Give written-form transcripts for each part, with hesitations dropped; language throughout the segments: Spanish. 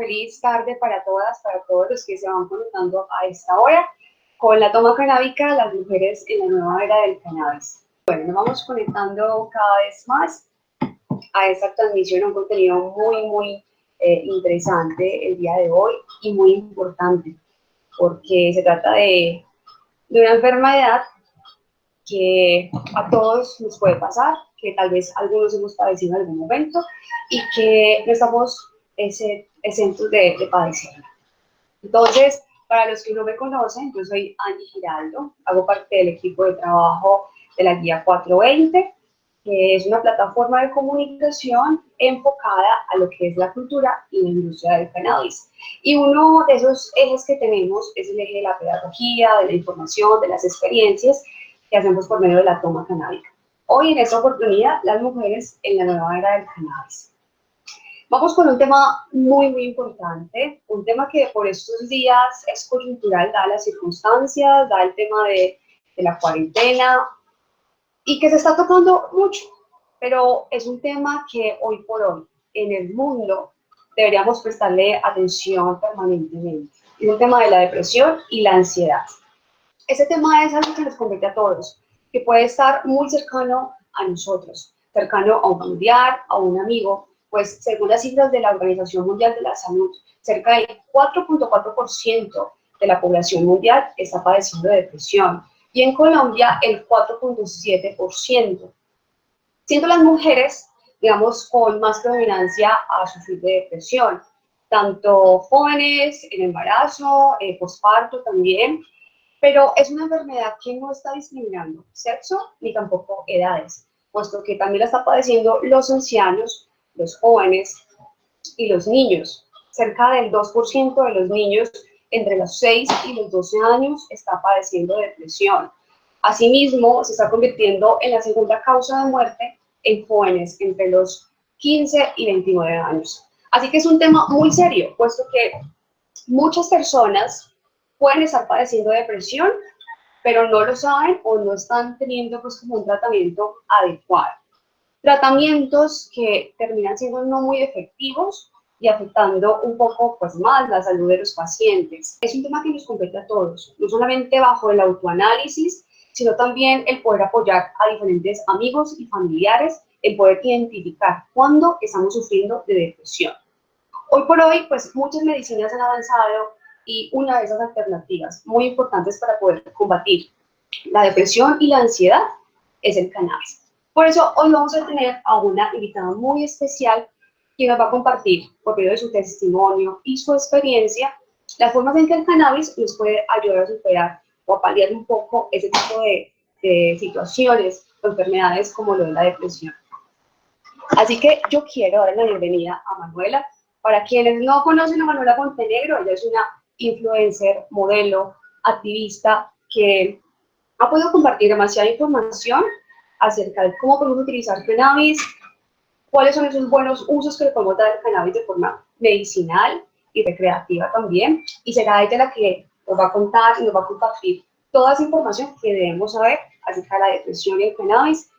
feliz tarde para todas, para todos los que se van conectando a esta hora con la toma canábica, las mujeres en la nueva era del cannabis. Bueno, nos vamos conectando cada vez más a esta transmisión, un contenido muy interesante el día de hoy y muy importante, porque se trata de una enfermedad que a todos nos puede pasar, que tal vez algunos hemos padecido en algún momento y que no estamos exentos de padecerla. Entonces, para los que no me conocen, yo soy Angie Giraldo, hago parte del equipo de trabajo de la Guía 420, que es una plataforma de comunicación enfocada a lo que es la cultura y la industria del cannabis. Y uno de esos ejes que tenemos es el eje de la pedagogía, de la información, de las experiencias que hacemos por medio de la toma canábica. Hoy, en esta oportunidad, las mujeres en la nueva era del cannabis. Vamos con un tema muy importante, un tema que por estos días es coyuntural, da las circunstancias, da el tema de la cuarentena, y que se está tocando mucho, pero es un tema que hoy por hoy en el mundo deberíamos prestarle atención permanentemente. Es el tema de la depresión y la ansiedad. Ese tema es algo que nos compete a todos, que puede estar muy cercano a nosotros, cercano a un familiar, a un amigo, pues según las cifras de la Organización Mundial de la Salud, cerca del 4.4% de la población mundial está padeciendo de depresión, y en Colombia el 4.7%, siendo las mujeres, digamos, con más predominancia a sufrir de depresión, tanto jóvenes, en embarazo, posparto también, pero es una enfermedad que no está discriminando sexo ni tampoco edades, puesto que también la están padeciendo los ancianos, los jóvenes y los niños. Cerca del 2% de los niños entre los 6 y los 12 años está padeciendo de depresión. Asimismo, se está convirtiendo en la segunda causa de muerte en jóvenes entre los 15 y 29 años. Así que es un tema muy serio, puesto que muchas personas pueden estar padeciendo de depresión, pero no lo saben o no están teniendo pues como un tratamiento adecuado. Tratamientos que terminan siendo no muy efectivos y afectando un poco pues más la salud de los pacientes. Es un tema que nos compete a todos, no solamente bajo el autoanálisis, sino también el poder apoyar a diferentes amigos y familiares, el poder identificar cuándo estamos sufriendo de depresión. Hoy por hoy, pues muchas medicinas han avanzado y una de esas alternativas muy importantes para poder combatir la depresión y la ansiedad es el cannabis. Por eso hoy vamos a tener a una invitada muy especial quien nos va a compartir, por medio de su testimonio y su experiencia, las formas en que el cannabis nos puede ayudar a superar o a paliar un poco ese tipo de situaciones o enfermedades como lo de la depresión. Así que yo quiero dar la bienvenida a Manuela. Para quienes no conocen a Manuela Montenegro, ella es una influencer, modelo, activista que ha podido compartir demasiada información acerca de cómo podemos utilizar cannabis, cuáles son esos buenos usos que le podemos dar al cannabis de forma medicinal y recreativa también, y será ella la que nos va a contar y nos va a compartir toda esa información que debemos saber acerca de la depresión y el cannabis.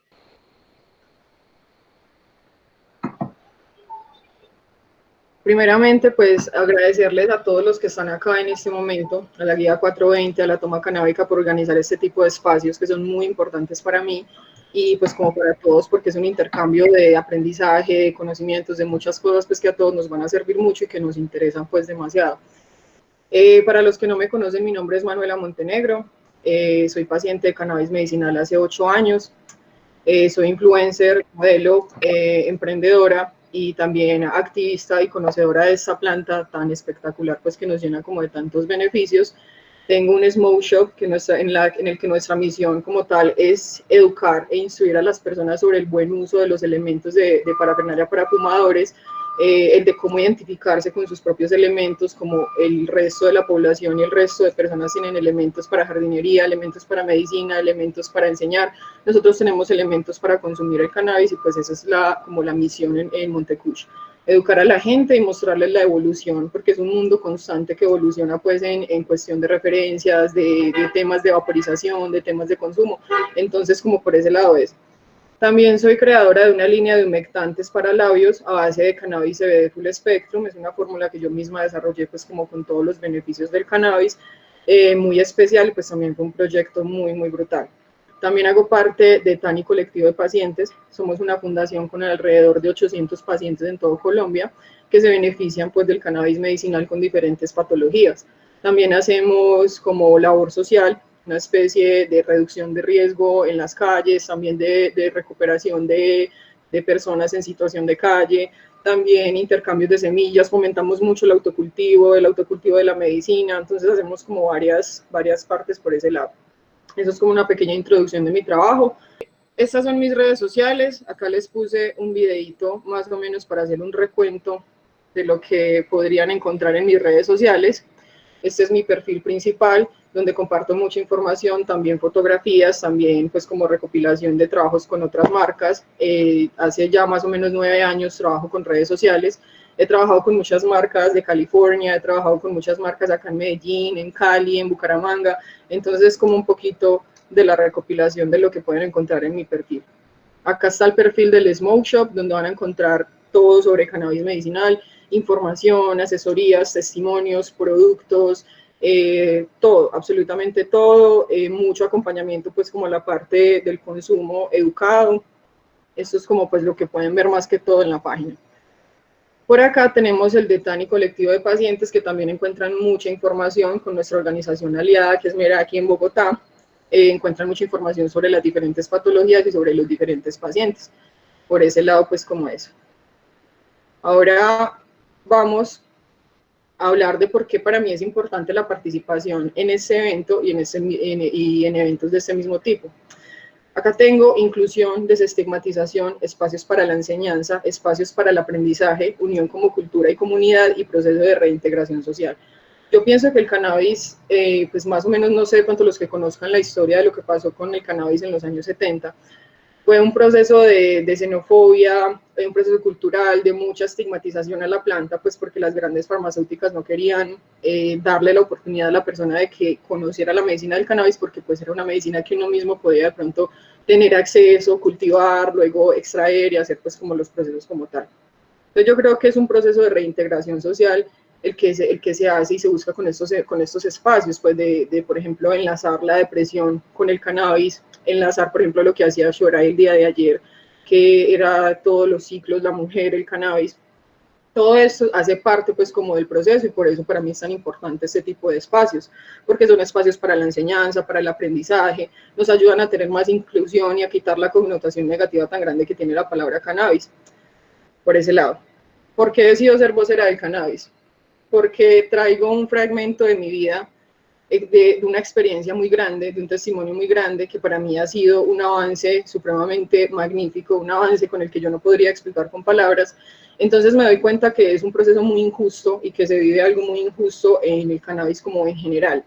Primeramente, pues agradecerles a todos los que están acá en este momento, a la Guía 420, a la Toma Canábica por organizar este tipo de espacios que son muy importantes para mí y pues como para todos, porque es un intercambio de aprendizaje, de conocimientos, de muchas cosas pues que a todos nos van a servir mucho y que nos interesan pues demasiado. Para los que no me conocen, mi nombre es Manuela Montenegro, soy paciente de cannabis medicinal hace 8 años, soy influencer, modelo, emprendedora y también activista y conocedora de esta planta tan espectacular, pues que nos llena como de tantos beneficios. Tengo un smoke shop que en el que nuestra misión como tal es educar e instruir a las personas sobre el buen uso de los elementos de parafernalia para fumadores, el de cómo identificarse con sus propios elementos, como el resto de la población y el resto de personas tienen elementos para jardinería, elementos para medicina, elementos para enseñar. Nosotros tenemos elementos para consumir el cannabis y pues esa es como la misión en Montecuch. Educar a la gente y mostrarles la evolución, porque es un mundo constante que evoluciona pues en cuestión de referencias, de temas de vaporización, de temas de consumo. Entonces como por ese lado es. También soy creadora de una línea de humectantes para labios a base de cannabis CBD Full Spectrum. Es una fórmula que yo misma desarrollé pues como con todos los beneficios del cannabis, muy especial, y pues también fue un proyecto muy, muy brutal. También hago parte de TANI Colectivo de Pacientes. Somos una fundación con alrededor de 800 pacientes en todo Colombia que se benefician pues del cannabis medicinal con diferentes patologías. También hacemos como labor social, una especie de reducción de riesgo en las calles, también de recuperación de personas en situación de calle, también intercambios de semillas, fomentamos mucho el autocultivo de la medicina, entonces hacemos como varias partes por ese lado. Eso es como una pequeña introducción de mi trabajo. Estas son mis redes sociales. Acá les puse un videito más o menos para hacer un recuento de lo que podrían encontrar en mis redes sociales. Este es mi perfil principal, donde comparto mucha información, también fotografías, también pues como recopilación de trabajos con otras marcas. Hace ya más o menos 9 años trabajo con redes sociales. He trabajado con muchas marcas de California, he trabajado con muchas marcas acá en Medellín, en Cali, en Bucaramanga. Entonces es como un poquito de la recopilación de lo que pueden encontrar en mi perfil. Acá está el perfil del Smoke Shop, donde van a encontrar todo sobre cannabis medicinal, información, asesorías, testimonios, productos, todo, absolutamente todo, mucho acompañamiento pues como la parte del consumo educado. Esto es como pues lo que pueden ver más que todo en la página. Por acá tenemos el de TANI Colectivo de Pacientes, que también encuentran mucha información con nuestra organización aliada, que es MERA aquí en Bogotá. Encuentran mucha información sobre las diferentes patologías y sobre los diferentes pacientes. Por ese lado, pues como eso. Ahora vamos a hablar de por qué para mí es importante la participación en este evento y en eventos de este mismo tipo. Acá tengo inclusión, desestigmatización, espacios para la enseñanza, espacios para el aprendizaje, unión como cultura y comunidad y proceso de reintegración social. Yo pienso que el cannabis, pues más o menos no sé cuánto los que conozcan la historia de lo que pasó con el cannabis en los años 70, fue un proceso de xenofobia, un proceso cultural, de mucha estigmatización a la planta, pues porque las grandes farmacéuticas no querían darle la oportunidad a la persona de que conociera la medicina del cannabis, porque pues era una medicina que uno mismo podía de pronto tener acceso, cultivar, luego extraer y hacer pues como los procesos como tal. Entonces yo creo que es un proceso de reintegración social el que se hace y se busca con estos espacios, pues por ejemplo, enlazar la depresión con el cannabis, enlazar, por ejemplo, lo que hacía Shora el día de ayer, que era todos los ciclos, la mujer, el cannabis. Todo esto hace parte pues como del proceso y por eso para mí es tan importante este tipo de espacios, porque son espacios para la enseñanza, para el aprendizaje, nos ayudan a tener más inclusión y a quitar la connotación negativa tan grande que tiene la palabra cannabis. Por ese lado. ¿Por qué he decidido ser vocera del cannabis? Porque traigo un fragmento de mi vida, de una experiencia muy grande, de un testimonio muy grande, que para mí ha sido un avance supremamente magnífico, un avance con el que yo no podría explicar con palabras. Entonces me doy cuenta que es un proceso muy injusto y que se vive algo muy injusto en el cannabis como en general.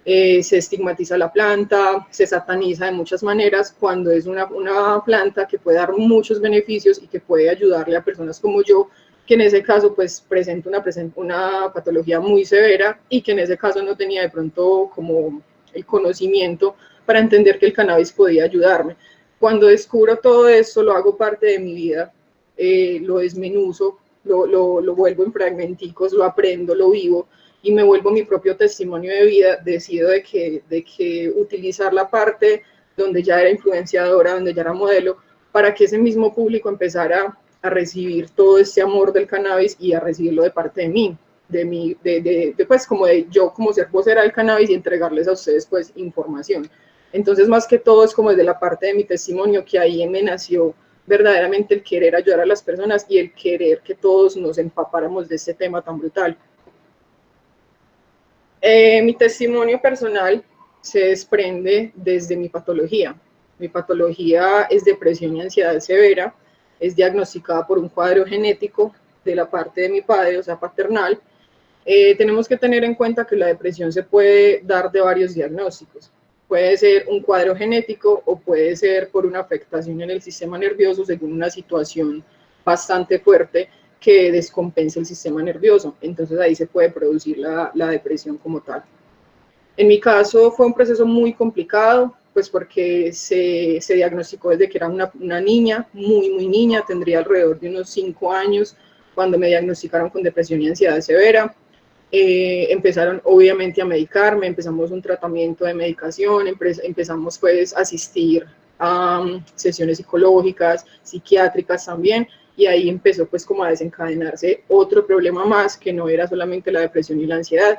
Se estigmatiza la planta, se sataniza de muchas maneras, cuando es una planta que puede dar muchos beneficios y que puede ayudarle a personas como yo, que en ese caso pues presenta una patología muy severa y que en ese caso no tenía de pronto como el conocimiento para entender que el cannabis podía ayudarme. Cuando descubro todo esto, lo hago parte de mi vida, lo desmenuzo, lo vuelvo en fragmenticos, lo aprendo, lo vivo, y me vuelvo mi propio testimonio de vida. Decido de que utilizar la parte donde ya era influenciadora, donde ya era modelo, para que ese mismo público empezara a recibir todo este amor del cannabis y a recibirlo de parte de mí, pues como de yo como ser vocera del cannabis y entregarles a ustedes pues información. Entonces más que todo es como desde la parte de mi testimonio que ahí me nació verdaderamente el querer ayudar a las personas y el querer que todos nos empapáramos de este tema tan brutal. Mi testimonio personal se desprende desde mi patología. Mi patología es depresión y ansiedad severa, es diagnosticada por un cuadro genético de la parte de mi padre, o sea, paternal. Tenemos que tener en cuenta que la depresión se puede dar de varios diagnósticos. Puede ser un cuadro genético o puede ser por una afectación en el sistema nervioso según una situación bastante fuerte que descompensa el sistema nervioso. Entonces ahí se puede producir la depresión como tal. En mi caso fue un proceso muy complicado, pues porque se diagnosticó desde que era una niña, muy niña, tendría alrededor de unos 5 años, cuando me diagnosticaron con depresión y ansiedad severa. Empezaron obviamente a medicarme, empezamos un tratamiento de medicación, empezamos pues a asistir a sesiones psicológicas, psiquiátricas también, y ahí empezó pues como a desencadenarse otro problema más, que no era solamente la depresión y la ansiedad,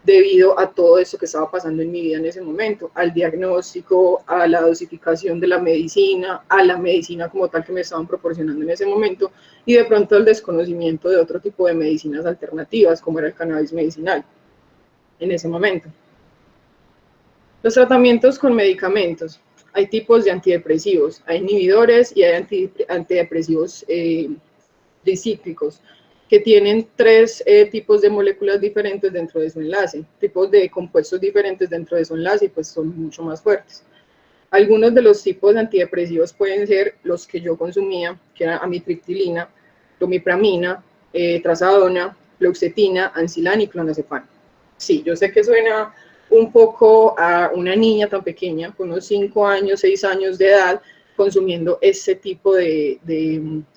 debido a todo eso que estaba pasando en mi vida en ese momento, al diagnóstico, a la dosificación de la medicina, a la medicina como tal que me estaban proporcionando en ese momento, y de pronto el desconocimiento de otro tipo de medicinas alternativas, como era el cannabis medicinal en ese momento. Los tratamientos con medicamentos. Hay tipos de antidepresivos, hay inhibidores y hay antidepresivos dicíclicos, que tienen 3 tipos de moléculas diferentes dentro de su enlace, tipos de compuestos diferentes dentro de su enlace, y pues son mucho más fuertes. Algunos de los tipos de antidepresivos pueden ser los que yo consumía, que eran amitriptilina, clomipramina, trazadona, fluoxetina, ancilán y clonazepam. Sí, yo sé que suena un poco a una niña tan pequeña, con unos 5 años, 6 años de edad, consumiendo ese tipo de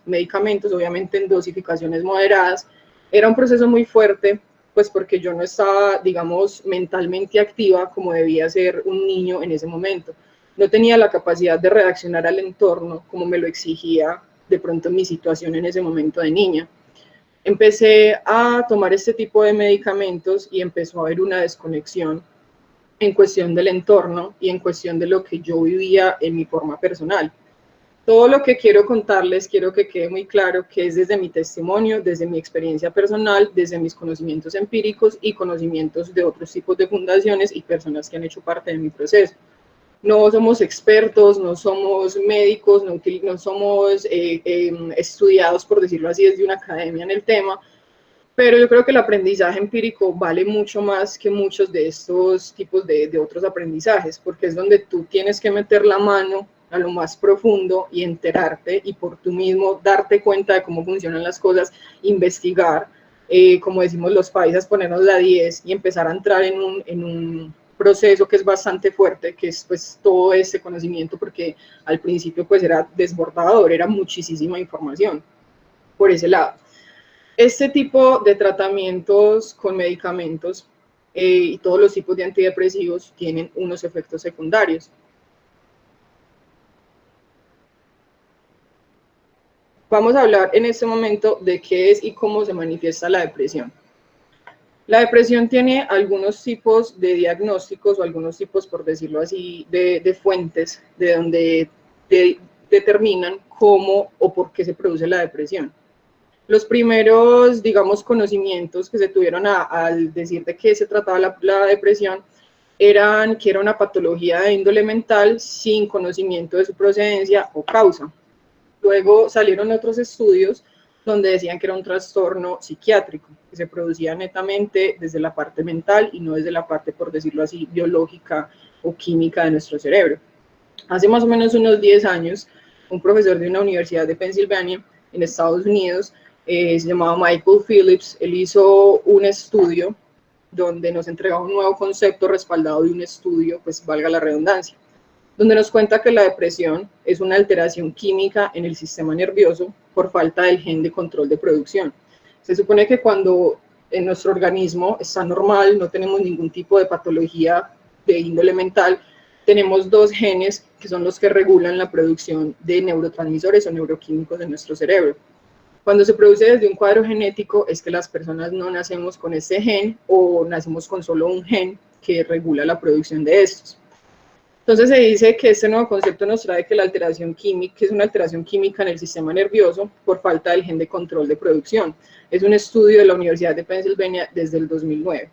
medicamentos, obviamente en dosificaciones moderadas. Era un proceso muy fuerte, pues porque yo no estaba, digamos, mentalmente activa como debía ser un niño en ese momento. No tenía la capacidad de reaccionar al entorno como me lo exigía de pronto mi situación en ese momento de niña. Empecé a tomar este tipo de medicamentos y empezó a haber una desconexión en cuestión del entorno y en cuestión de lo que yo vivía en mi forma personal. Todo lo que quiero contarles, quiero que quede muy claro que es desde mi testimonio, desde mi experiencia personal, desde mis conocimientos empíricos y conocimientos de otros tipos de fundaciones y personas que han hecho parte de mi proceso. No somos expertos, no somos médicos, no somos estudiados, por decirlo así, desde una academia en el tema, pero yo creo que el aprendizaje empírico vale mucho más que muchos de estos tipos de otros aprendizajes, porque es donde tú tienes que meter la mano a lo más profundo y enterarte y por tú mismo darte cuenta de cómo funcionan las cosas, investigar, como decimos los paisas, ponernos la 10 y empezar a entrar en un proceso que es bastante fuerte, que es pues todo ese conocimiento, porque al principio pues era desbordador, era muchísima información por ese lado. Este tipo de tratamientos con medicamentos y todos los tipos de antidepresivos tienen unos efectos secundarios. Vamos a hablar en este momento de qué es y cómo se manifiesta la depresión. La depresión tiene algunos tipos de diagnósticos o algunos tipos, por decirlo así, de fuentes de donde determinan cómo o por qué se produce la depresión. Los primeros, digamos, conocimientos que se tuvieron al decir de qué se trataba la depresión eran que era una patología de índole mental sin conocimiento de su procedencia o causa. Luego salieron otros estudios donde decían que era un trastorno psiquiátrico, que se producía netamente desde la parte mental y no desde la parte, por decirlo así, biológica o química de nuestro cerebro. Hace más o menos unos 10 años, un profesor de una universidad de Pensilvania, en Estados Unidos, se llamaba Michael Phillips, él hizo un estudio donde nos entregaba un nuevo concepto respaldado de un estudio, pues valga la redundancia, donde nos cuenta que la depresión es una alteración química en el sistema nervioso por falta del gen de control de producción. Se supone que cuando en nuestro organismo está normal, no tenemos ningún tipo de patología de índole mental, tenemos 2 genes que son los que regulan la producción de neurotransmisores o neuroquímicos en nuestro cerebro. Cuando se produce desde un cuadro genético es que las personas no nacemos con ese gen o nacemos con solo un gen que regula la producción de estos. Entonces se dice que este nuevo concepto nos trae que la alteración química, que es una alteración química en el sistema nervioso por falta del gen de control de producción. Es un estudio de la Universidad de Pensilvania desde el 2009.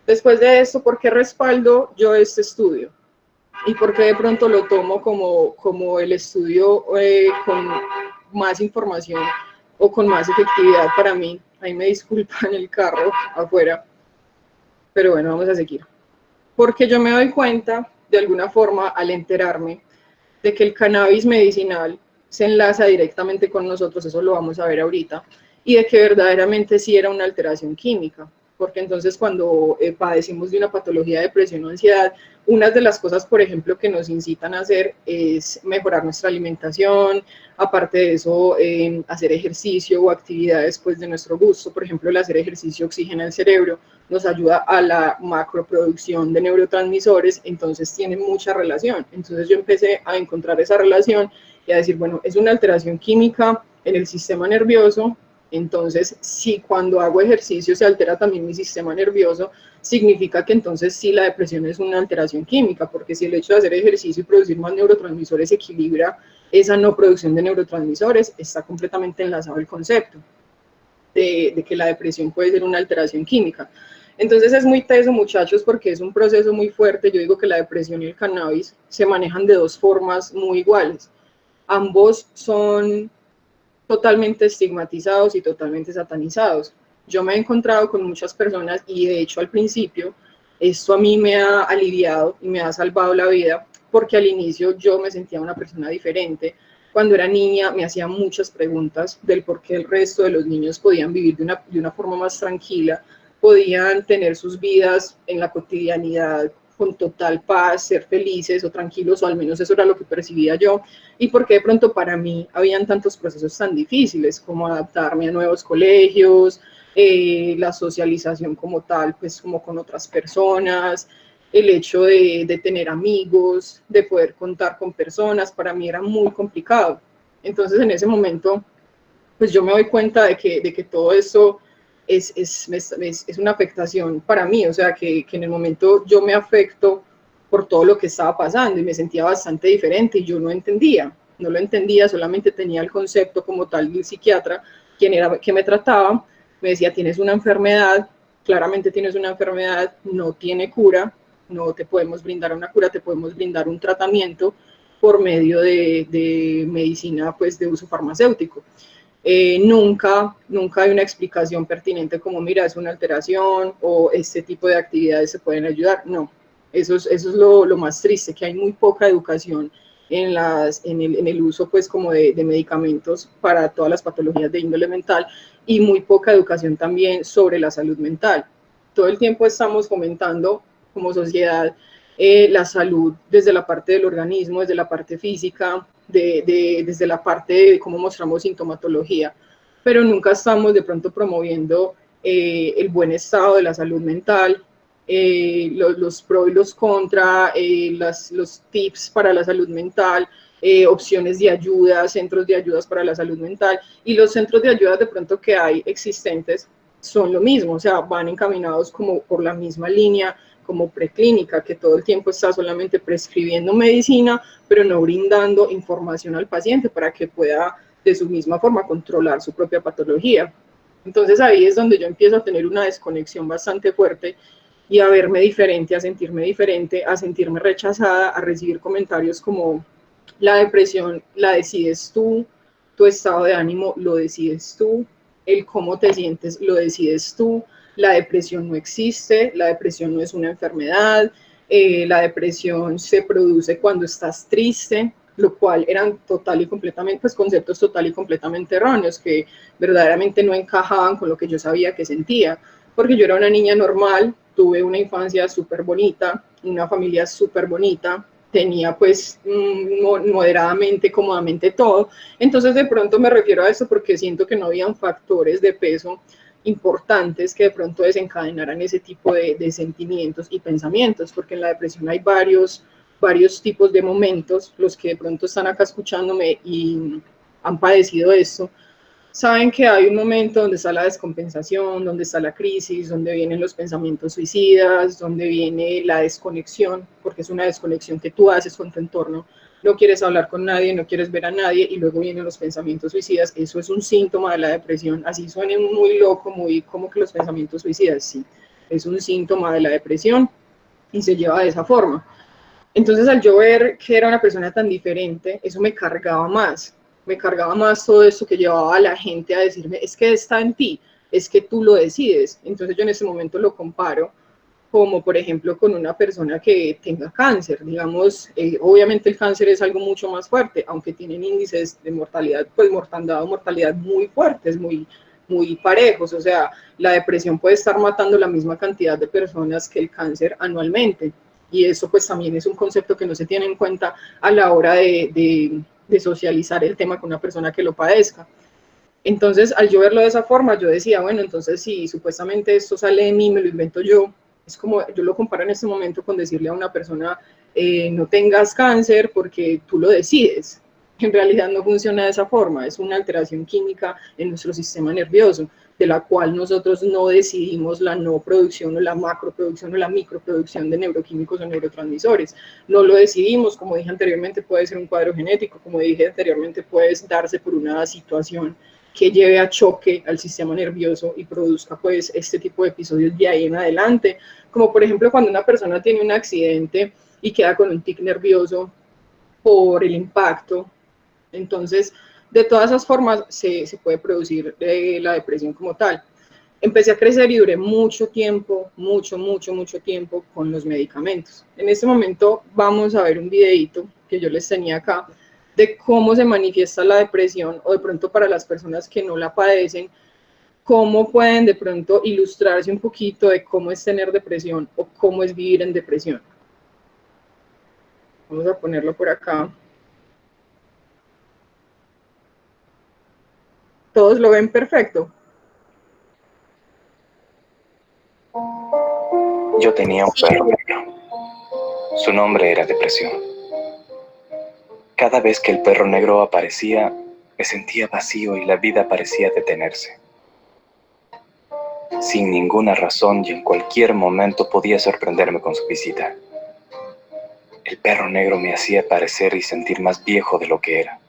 Después de esto, ¿por qué respaldo yo este estudio? ¿Y por qué de pronto lo tomo como el estudio con más información o con más efectividad para mí? Ahí me disculpan el carro afuera, pero bueno, vamos a seguir. Porque yo me doy cuenta, de alguna forma, al enterarme de que el cannabis medicinal se enlaza directamente con nosotros, eso lo vamos a ver ahorita, y de que verdaderamente sí era una alteración química. porque entonces cuando padecimos de una patología de depresión o ansiedad, una de las cosas, por ejemplo, que nos incitan a hacer es mejorar nuestra alimentación, aparte de eso, hacer ejercicio o actividades pues, de nuestro gusto. Por ejemplo, el hacer ejercicio oxigena el cerebro, nos ayuda a la macroproducción de neurotransmisores, entonces tiene mucha relación. Entonces yo empecé a encontrar esa relación y a decir, bueno, es una alteración química en el sistema nervioso, entonces si cuando hago ejercicio se altera también mi sistema nervioso, significa que entonces sí la depresión es una alteración química, porque si el hecho de hacer ejercicio y producir más neurotransmisores equilibra esa no producción de neurotransmisores, está completamente enlazado el concepto de que la depresión puede ser una alteración química. Entonces es muy teso, muchachos, porque es un proceso muy fuerte. Yo digo que la depresión y el cannabis se manejan de dos formas muy iguales. Ambos son totalmente estigmatizados y totalmente satanizados. Yo me he encontrado con muchas personas y de hecho al principio esto a mí me ha aliviado y me ha salvado la vida, porque al inicio yo me sentía una persona diferente. Cuando era niña me hacía muchas preguntas del por qué el resto de los niños podían vivir de una forma más tranquila, podían tener sus vidas en la cotidianidad con total paz, ser felices o tranquilos, o al menos eso era lo que percibía yo, y por qué de pronto para mí habían tantos procesos tan difíciles como adaptarme a nuevos colegios, la socialización como tal, pues como con otras personas, el hecho de tener amigos, de poder contar con personas, para mí era muy complicado. Entonces en ese momento, pues yo me doy cuenta de que todo eso es una afectación para mí, o sea, que en el momento yo me afecto por todo lo que estaba pasando y me sentía bastante diferente y yo no entendía, no lo entendía, solamente tenía el concepto como tal del psiquiatra, quien era que me trataba, me decía, tienes una enfermedad, claramente tienes una enfermedad, no tiene cura, no te podemos brindar una cura, te podemos brindar un tratamiento por medio de medicina pues de uso farmacéutico. Nunca hay una explicación pertinente como, mira, es una alteración o este tipo de actividades se pueden ayudar. No, eso es lo más triste, que hay muy poca educación en el uso pues como de medicamentos para todas las patologías de índole mental y muy poca educación también sobre la salud mental. Todo el tiempo estamos fomentando como sociedad la salud desde la parte del organismo, desde la parte física, desde la parte de cómo mostramos sintomatología, pero nunca estamos de pronto promoviendo el buen estado de la salud mental, los pros y los contra, los tips para la salud mental, opciones de ayuda, centros de ayudas para la salud mental, y los centros de ayuda de pronto que hay existentes son lo mismo, o sea, van encaminados como por la misma línea, como preclínica, que todo el tiempo está solamente prescribiendo medicina, pero no brindando información al paciente para que pueda de su misma forma controlar su propia patología. Entonces ahí es donde yo empiezo a tener una desconexión bastante fuerte y a verme diferente, a sentirme rechazada, a recibir comentarios como la depresión la decides tú, tu estado de ánimo lo decides tú, el cómo te sientes lo decides tú, la depresión no existe, la depresión no es una enfermedad, la depresión se produce cuando estás triste, lo cual eran total y completamente, pues conceptos total y completamente erróneos, que verdaderamente no encajaban con lo que yo sabía que sentía, porque yo era una niña normal, tuve una infancia súper bonita, una familia súper bonita, tenía pues moderadamente, cómodamente todo, entonces de pronto me refiero a eso porque siento que no habían factores de peso importantes que de pronto desencadenaran ese tipo de sentimientos y pensamientos, porque en la depresión hay varios tipos de momentos. Los que de pronto están acá escuchándome y han padecido esto, saben que hay un momento donde está la descompensación, donde está la crisis, donde vienen los pensamientos suicidas, donde viene la desconexión, porque es una desconexión que tú haces con tu entorno. No quieres hablar con nadie, no quieres ver a nadie y luego vienen los pensamientos suicidas. Eso es un síntoma de la depresión. Así suena muy loco, muy como que los pensamientos suicidas, sí. Es un síntoma de la depresión y se lleva de esa forma. Entonces, al yo ver que era una persona tan diferente, eso me cargaba más todo esto que llevaba a la gente a decirme, es que está en ti, es que tú lo decides. Entonces yo en ese momento lo comparo como, por ejemplo, con una persona que tenga cáncer. Digamos, obviamente el cáncer es algo mucho más fuerte, aunque tienen índices de mortalidad, pues mortandad o mortalidad muy fuertes, muy parejos, o sea, la depresión puede estar matando la misma cantidad de personas que el cáncer anualmente, y eso pues también es un concepto que no se tiene en cuenta a la hora de socializar el tema con una persona que lo padezca. Entonces, al yo verlo de esa forma, yo decía, bueno, entonces si supuestamente esto sale de mí, me lo invento yo, es como, yo lo comparo en este momento con decirle a una persona, no tengas cáncer porque tú lo decides. En realidad no funciona de esa forma, es una alteración química en nuestro sistema nervioso, de la cual nosotros no decidimos la no producción o la macroproducción o la microproducción de neuroquímicos o neurotransmisores. No lo decidimos, como dije anteriormente, puede ser un cuadro genético, como dije anteriormente, puede darse por una situación que lleve a choque al sistema nervioso y produzca pues este tipo de episodios de ahí en adelante, como por ejemplo cuando una persona tiene un accidente y queda con un tic nervioso por el impacto. Entonces, de todas esas formas se puede producir la depresión como tal. Empecé a crecer y duré mucho tiempo, mucho tiempo con los medicamentos. En este momento vamos a ver un videito que yo les tenía acá de cómo se manifiesta la depresión, o de pronto para las personas que no la padecen, cómo pueden de pronto ilustrarse un poquito de cómo es tener depresión o cómo es vivir en depresión. Vamos a ponerlo por acá. ¿Todos lo ven perfecto? Yo tenía un perro negro. Su nombre era Depresión. Cada vez que el perro negro aparecía, me sentía vacío y la vida parecía detenerse. Sin ninguna razón y en cualquier momento podía sorprenderme con su visita. El perro negro me hacía parecer y sentir más viejo de lo que era.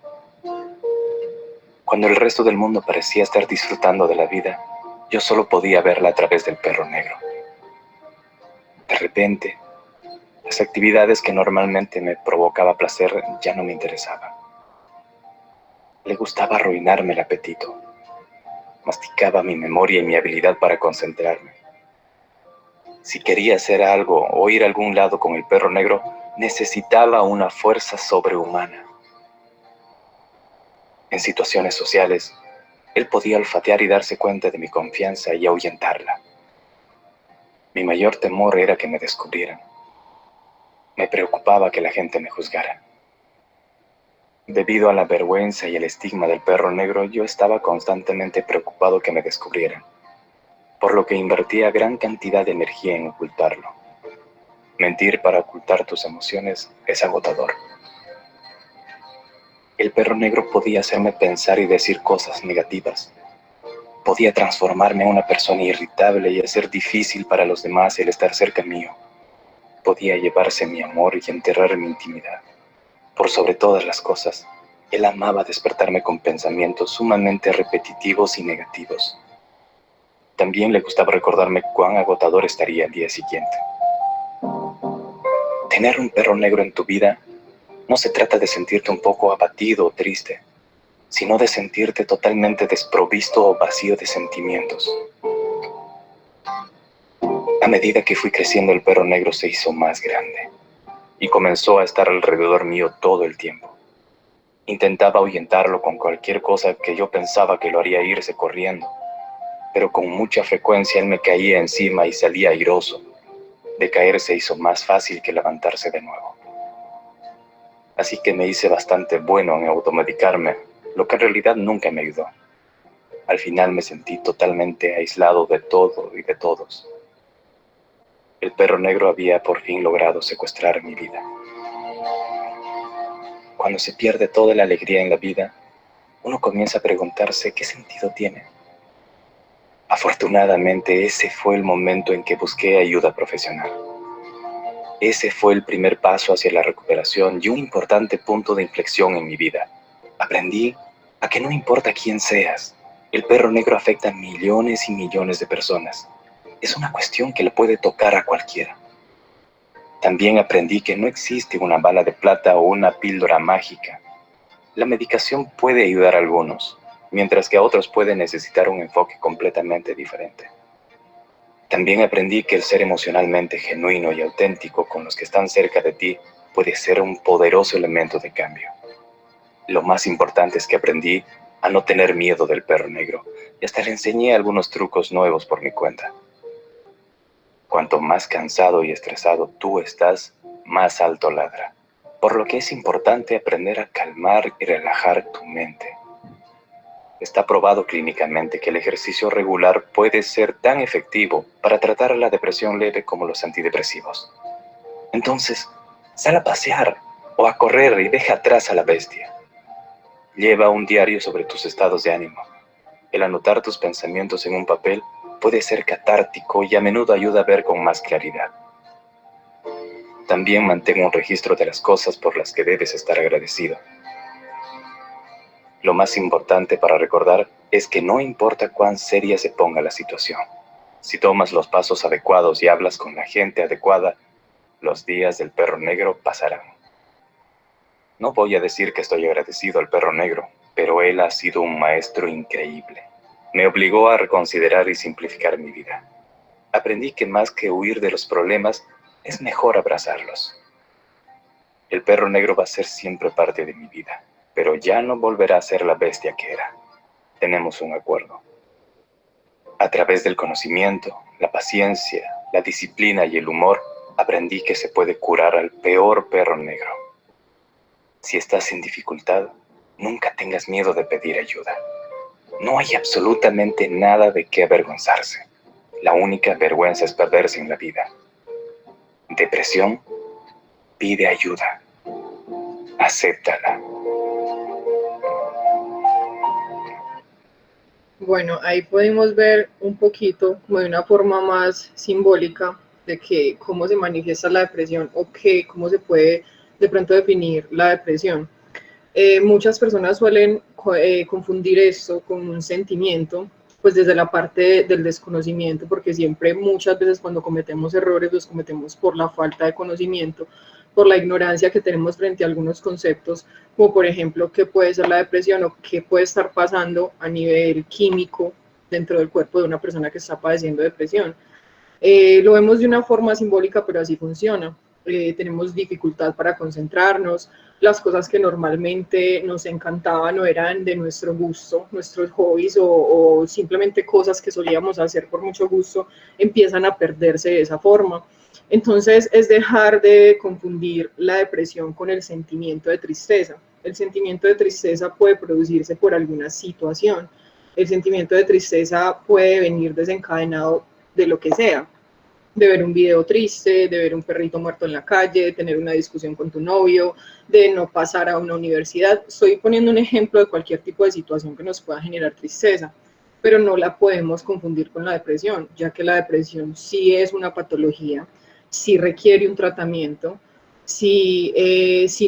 Cuando el resto del mundo parecía estar disfrutando de la vida, yo solo podía verla a través del perro negro. De repente, las actividades que normalmente me provocaba placer ya no me interesaban. Le gustaba arruinarme el apetito. Masticaba mi memoria y mi habilidad para concentrarme. Si quería hacer algo o ir a algún lado con el perro negro, necesitaba una fuerza sobrehumana. En situaciones sociales, él podía olfatear y darse cuenta de mi confianza y ahuyentarla. Mi mayor temor era que me descubrieran. Me preocupaba que la gente me juzgara. Debido a la vergüenza y el estigma del perro negro, yo estaba constantemente preocupado que me descubrieran, por lo que invertía gran cantidad de energía en ocultarlo. Mentir para ocultar tus emociones es agotador. El perro negro podía hacerme pensar y decir cosas negativas. Podía transformarme en una persona irritable y hacer difícil para los demás el estar cerca mío. Podía llevarse mi amor y enterrar mi intimidad. Por sobre todas las cosas, él amaba despertarme con pensamientos sumamente repetitivos y negativos. También le gustaba recordarme cuán agotador estaría el día siguiente. Tener un perro negro en tu vida no se trata de sentirte un poco abatido o triste, sino de sentirte totalmente desprovisto o vacío de sentimientos. A medida que fui creciendo, el perro negro se hizo más grande y comenzó a estar alrededor mío todo el tiempo. Intentaba ahuyentarlo con cualquier cosa que yo pensaba que lo haría irse corriendo, pero con mucha frecuencia él me caía encima y salía airoso. De caer se hizo más fácil que levantarse de nuevo. Así que me hice bastante bueno en automedicarme, lo que en realidad nunca me ayudó. Al final me sentí totalmente aislado de todo y de todos. El perro negro había por fin logrado secuestrar mi vida. Cuando se pierde toda la alegría en la vida, uno comienza a preguntarse qué sentido tiene. Afortunadamente, ese fue el momento en que busqué ayuda profesional. Ese fue el primer paso hacia la recuperación y un importante punto de inflexión en mi vida. Aprendí a que no importa quién seas, el perro negro afecta a millones y millones de personas. Es una cuestión que le puede tocar a cualquiera. También aprendí que no existe una bala de plata o una píldora mágica. La medicación puede ayudar a algunos, mientras que a otros puede necesitar un enfoque completamente diferente. También aprendí que el ser emocionalmente genuino y auténtico con los que están cerca de ti puede ser un poderoso elemento de cambio. Lo más importante es que aprendí a no tener miedo del perro negro y hasta le enseñé algunos trucos nuevos por mi cuenta. Cuanto más cansado y estresado tú estás, más alto ladra, por lo que es importante aprender a calmar y relajar tu mente. Está probado clínicamente que el ejercicio regular puede ser tan efectivo para tratar la depresión leve como los antidepresivos. Entonces, sal a pasear o a correr y deja atrás a la bestia. Lleva un diario sobre tus estados de ánimo. El anotar tus pensamientos en un papel puede ser catártico y a menudo ayuda a ver con más claridad. También mantén un registro de las cosas por las que debes estar agradecido. Lo más importante para recordar es que no importa cuán seria se ponga la situación. Si tomas los pasos adecuados y hablas con la gente adecuada, los días del perro negro pasarán. No voy a decir que estoy agradecido al perro negro, pero él ha sido un maestro increíble. Me obligó a reconsiderar y simplificar mi vida. Aprendí que más que huir de los problemas, es mejor abrazarlos. El perro negro va a ser siempre parte de mi vida, pero ya no volverá a ser la bestia que era. Tenemos un acuerdo. A través del conocimiento, la paciencia, la disciplina y el humor, aprendí que se puede curar al peor perro negro. Si estás en dificultad, nunca tengas miedo de pedir ayuda. No hay absolutamente nada de qué avergonzarse. La única vergüenza es perderse en la vida. Depresión, pide ayuda. Acéptala. Bueno, ahí pudimos ver un poquito, como de una forma más simbólica, de que cómo se manifiesta la depresión o cómo se puede de pronto definir la depresión. Muchas personas suelen confundir esto con un sentimiento, pues desde la parte del desconocimiento, porque siempre muchas veces cuando cometemos errores los cometemos por la falta de conocimiento, por la ignorancia que tenemos frente a algunos conceptos, como por ejemplo qué puede ser la depresión o qué puede estar pasando a nivel químico dentro del cuerpo de una persona que está padeciendo depresión. Lo vemos de una forma simbólica, pero así funciona. Tenemos dificultad para concentrarnos, las cosas que normalmente nos encantaban o eran de nuestro gusto, nuestros hobbies o simplemente cosas que solíamos hacer por mucho gusto, empiezan a perderse de esa forma. Entonces es dejar de confundir la depresión con el sentimiento de tristeza. El sentimiento de tristeza puede producirse por alguna situación. El sentimiento de tristeza puede venir desencadenado de lo que sea, de ver un video triste, de ver un perrito muerto en la calle, de tener una discusión con tu novio, de no pasar a una universidad. Estoy poniendo un ejemplo de cualquier tipo de situación que nos pueda generar tristeza, pero no la podemos confundir con la depresión, ya que la depresión sí es una patología, sí requiere un tratamiento, sí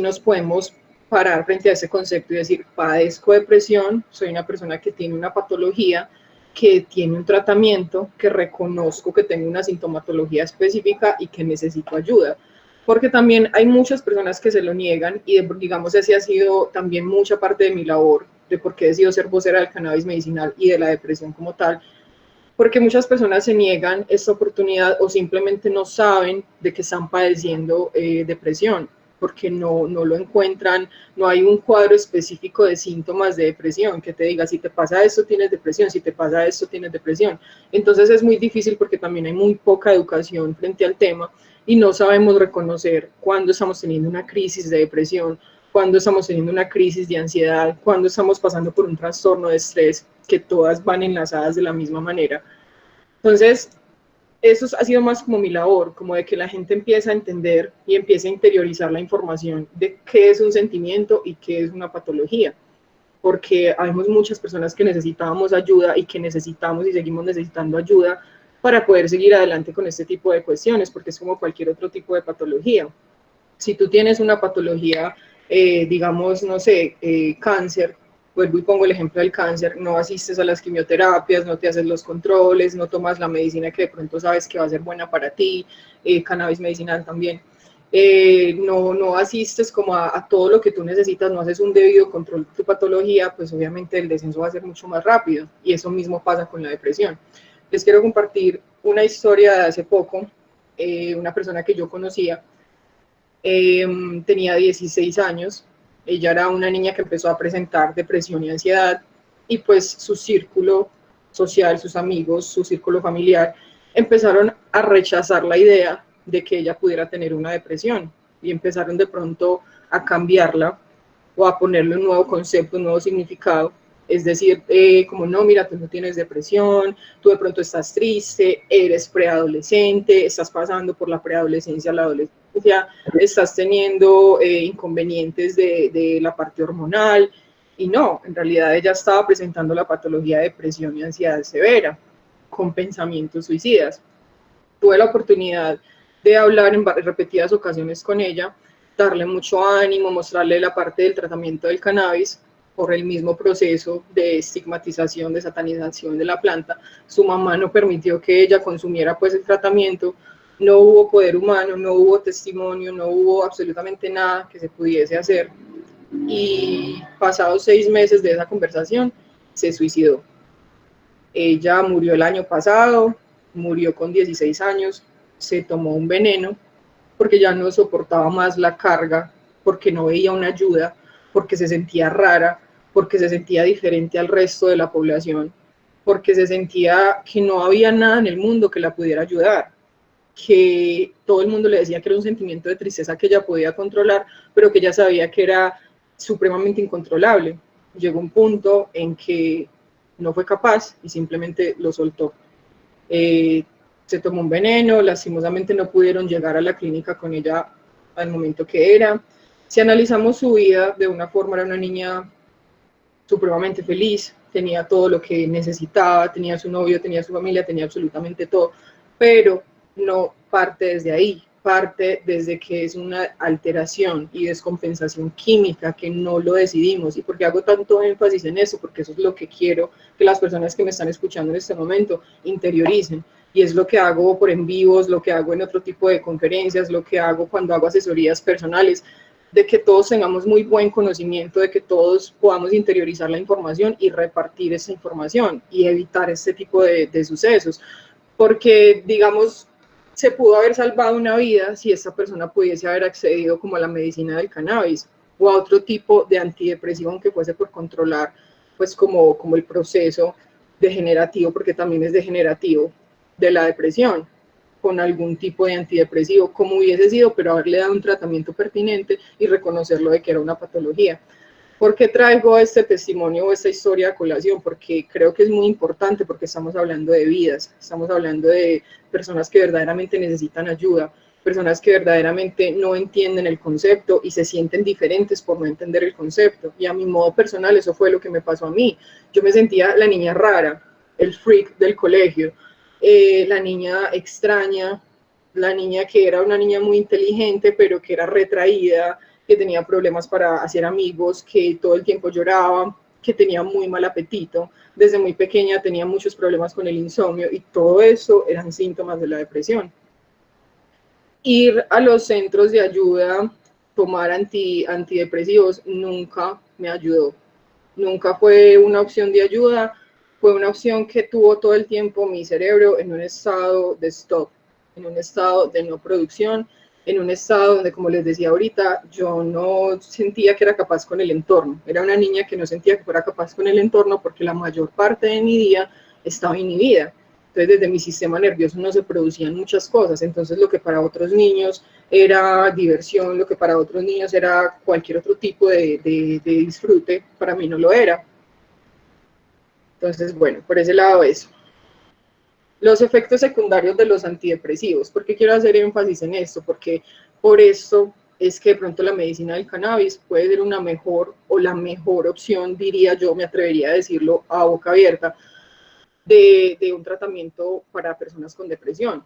nos podemos parar frente a ese concepto y decir, padezco depresión, soy una persona que tiene una patología, que tiene un tratamiento, que reconozco que tengo una sintomatología específica y que necesito ayuda. Porque también hay muchas personas que se lo niegan y digamos ese ha sido también mucha parte de mi labor, de por qué he decidido ser vocera del cannabis medicinal y de la depresión como tal, porque muchas personas se niegan esta oportunidad o simplemente no saben de que están padeciendo depresión, porque no lo encuentran, no hay un cuadro específico de síntomas de depresión que te diga, si te pasa esto tienes depresión, si te pasa esto tienes depresión. Entonces es muy difícil porque también hay muy poca educación frente al tema y no sabemos reconocer cuándo estamos teniendo una crisis de depresión, cuándo estamos teniendo una crisis de ansiedad, cuándo estamos pasando por un trastorno de estrés, que todas van enlazadas de la misma manera. Entonces, eso ha sido más como mi labor, como de que la gente empiece a entender y empiece a interiorizar la información de qué es un sentimiento y qué es una patología, porque hay muchas personas que necesitábamos ayuda y que necesitamos y seguimos necesitando ayuda para poder seguir adelante con este tipo de cuestiones, porque es como cualquier otro tipo de patología. Si tú tienes una patología, digamos, no sé, cáncer, vuelvo y pongo el ejemplo del cáncer, no asistes a las quimioterapias, no te haces los controles, no tomas la medicina que de pronto sabes que va a ser buena para ti, cannabis medicinal también, no asistes como a todo lo que tú necesitas, no haces un debido control de tu patología, pues obviamente el descenso va a ser mucho más rápido y eso mismo pasa con la depresión. Les quiero compartir una historia de hace poco, una persona que yo conocía, tenía 16 años, ella era una niña que empezó a presentar depresión y ansiedad, y pues su círculo social, sus amigos, su círculo familiar, empezaron a rechazar la idea de que ella pudiera tener una depresión y empezaron de pronto a cambiarla o a ponerle un nuevo concepto, un nuevo significado. Es decir, como no, mira, tú no tienes depresión, tú de pronto estás triste, eres preadolescente, estás pasando por la preadolescencia a la adolescencia, estás teniendo inconvenientes de la parte hormonal, y no, en realidad ella estaba presentando la patología de depresión y ansiedad severa, con pensamientos suicidas. Tuve la oportunidad de hablar en repetidas ocasiones con ella, darle mucho ánimo, mostrarle la parte del tratamiento del cannabis por el mismo proceso de estigmatización, de satanización de la planta. Su mamá no permitió que ella consumiera pues el tratamiento, no hubo poder humano, no hubo testimonio, no hubo absolutamente nada que se pudiese hacer. Y pasados 6 meses de esa conversación, se suicidó. Ella murió el año pasado, murió con 16 años, se tomó un veneno porque ya no soportaba más la carga, porque no veía una ayuda, porque se sentía rara, porque se sentía diferente al resto de la población, porque se sentía que no había nada en el mundo que la pudiera ayudar, que todo el mundo le decía que era un sentimiento de tristeza que ella podía controlar, pero que ella sabía que era supremamente incontrolable. Llegó un punto en que no fue capaz y simplemente lo soltó. Se tomó un veneno, lastimosamente no pudieron llegar a la clínica con ella al momento que era. Si analizamos su vida de una forma, era una niña supremamente feliz, tenía todo lo que necesitaba, tenía su novio, tenía su familia, tenía absolutamente todo, pero no parte desde ahí, parte desde que es una alteración y descompensación química que no lo decidimos. ¿Y por qué hago tanto énfasis en eso? Porque eso es lo que quiero que las personas que me están escuchando en este momento interioricen. Y es lo que hago por en vivos, lo que hago en otro tipo de conferencias, lo que hago cuando hago asesorías personales, de que todos tengamos muy buen conocimiento, de que todos podamos interiorizar la información y repartir esa información y evitar este tipo de sucesos. Porque, digamos, se pudo haber salvado una vida si esta persona pudiese haber accedido como a la medicina del cannabis o a otro tipo de antidepresivo, aunque fuese por controlar, pues como el proceso degenerativo, porque también es degenerativo, de la depresión, con algún tipo de antidepresivo, como hubiese sido, pero haberle dado un tratamiento pertinente y reconocerlo de que era una patología. ¿Por qué traigo este testimonio o esta historia a colación? Porque creo que es muy importante, porque estamos hablando de vidas, estamos hablando de personas que verdaderamente necesitan ayuda, personas que verdaderamente no entienden el concepto y se sienten diferentes por no entender el concepto. Y a mi modo personal eso fue lo que me pasó a mí. Yo me sentía la niña rara, el freak del colegio, la niña extraña, la niña que era una niña muy inteligente, pero que era retraída, que tenía problemas para hacer amigos, que todo el tiempo lloraba, que tenía muy mal apetito. Desde muy pequeña tenía muchos problemas con el insomnio y todo eso eran síntomas de la depresión. Ir a los centros de ayuda, tomar antidepresivos, nunca me ayudó. Nunca fue una opción de ayuda, fue una opción que tuvo todo el tiempo mi cerebro en un estado de stop, en un estado de no producción, en un estado donde, como les decía ahorita, yo no sentía que era capaz con el entorno. Era una niña que no sentía que fuera capaz con el entorno porque la mayor parte de mi día estaba inhibida. Entonces, desde mi sistema nervioso no se producían muchas cosas. Entonces, lo que para otros niños era diversión, lo que para otros niños era cualquier otro tipo de disfrute, para mí no lo era. Entonces, bueno, por ese lado eso. Los efectos secundarios de los antidepresivos. ¿Por qué quiero hacer énfasis en esto? Porque por esto es que de pronto la medicina del cannabis puede ser una mejor o la mejor opción, diría yo, me atrevería a decirlo a boca abierta, de un tratamiento para personas con depresión.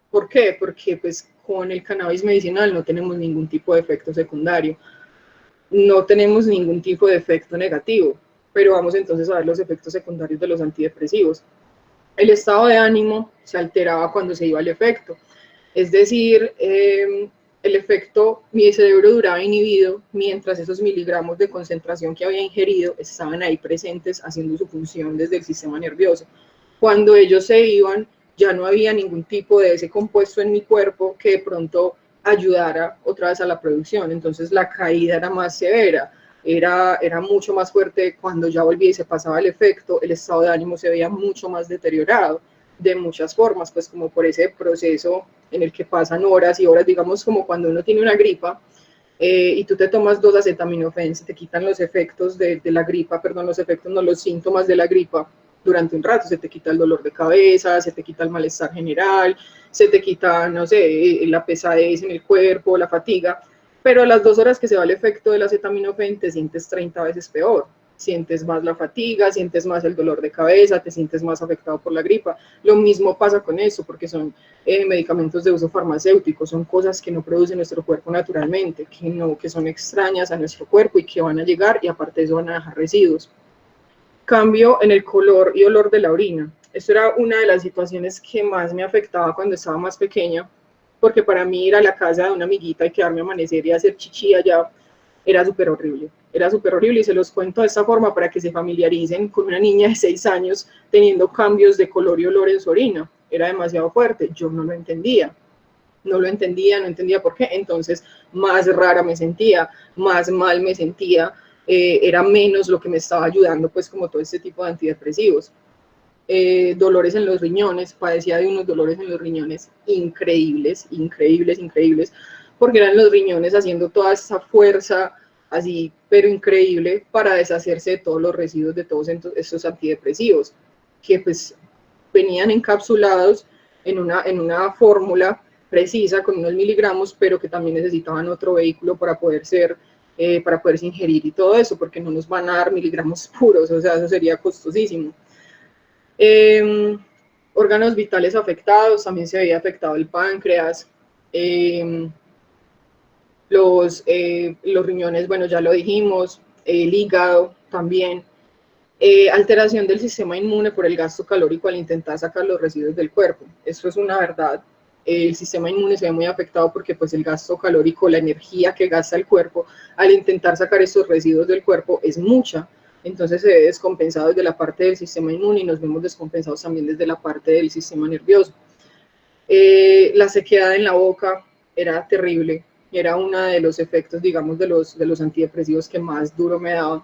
¿Por qué? Porque pues con el cannabis medicinal no tenemos ningún tipo de efecto secundario, no tenemos ningún tipo de efecto negativo, pero vamos entonces a ver los efectos secundarios de los antidepresivos. El estado de ánimo se alteraba cuando se iba al efecto, es decir, el efecto, mi cerebro duraba inhibido mientras esos miligramos de concentración que había ingerido estaban ahí presentes haciendo su función desde el sistema nervioso. Cuando ellos se iban, ya no había ningún tipo de ese compuesto en mi cuerpo que de pronto ayudara otra vez a la producción, entonces la caída era más severa. era mucho más fuerte cuando ya volvía y se pasaba el efecto, el estado de ánimo se veía mucho más deteriorado de muchas formas, pues como por ese proceso en el que pasan horas y horas, digamos como cuando uno tiene una gripa y tú te tomas 2 acetaminofén, se te quitan los efectos de la gripa, perdón, los efectos, no, los síntomas de la gripa durante un rato, se te quita el dolor de cabeza, se te quita el malestar general, se te quita, no sé, la pesadez en el cuerpo, la fatiga, pero a las 2 horas que se va el efecto del acetaminofén te sientes 30 veces peor, sientes más la fatiga, sientes más el dolor de cabeza, te sientes más afectado por la gripa. Lo mismo pasa con eso, porque son medicamentos de uso farmacéutico, son cosas que no produce nuestro cuerpo naturalmente, que son extrañas a nuestro cuerpo y que van a llegar y aparte de eso van a dejar residuos. Cambio en el color y olor de la orina. Esto era una de las situaciones que más me afectaba cuando estaba más pequeña, porque para mí ir a la casa de una amiguita y quedarme a amanecer y hacer chichi allá era súper horrible. Era súper horrible y se los cuento de esta forma para que se familiaricen con una niña de 6 años teniendo cambios de color y olor en su orina. Era demasiado fuerte, yo no lo entendía. No lo entendía, no entendía por qué. Entonces, más rara me sentía, más mal me sentía, era menos lo que me estaba ayudando, pues como todo este tipo de antidepresivos. Dolores en los riñones, padecía de unos dolores en los riñones increíbles, increíbles, increíbles, porque eran los riñones haciendo toda esa fuerza así, pero increíble, para deshacerse de todos los residuos de todos estos antidepresivos, que pues venían encapsulados en una fórmula precisa con unos miligramos, pero que también necesitaban otro vehículo para poderse ingerir y todo eso, porque no nos van a dar miligramos puros, o sea, eso sería costosísimo. Órganos vitales afectados, también se veía afectado el páncreas, los riñones, bueno, ya lo dijimos, el hígado también, alteración del sistema inmune por el gasto calórico al intentar sacar los residuos del cuerpo. Eso es una verdad. El sistema inmune se ve muy afectado porque pues el gasto calórico, la energía que gasta el cuerpo al intentar sacar esos residuos del cuerpo es mucha. Entonces se ve descompensado desde la parte del sistema inmune y nos vemos descompensados también desde la parte del sistema nervioso. La sequedad en la boca era terrible, era uno de los efectos, digamos, de los antidepresivos que más duro me daban,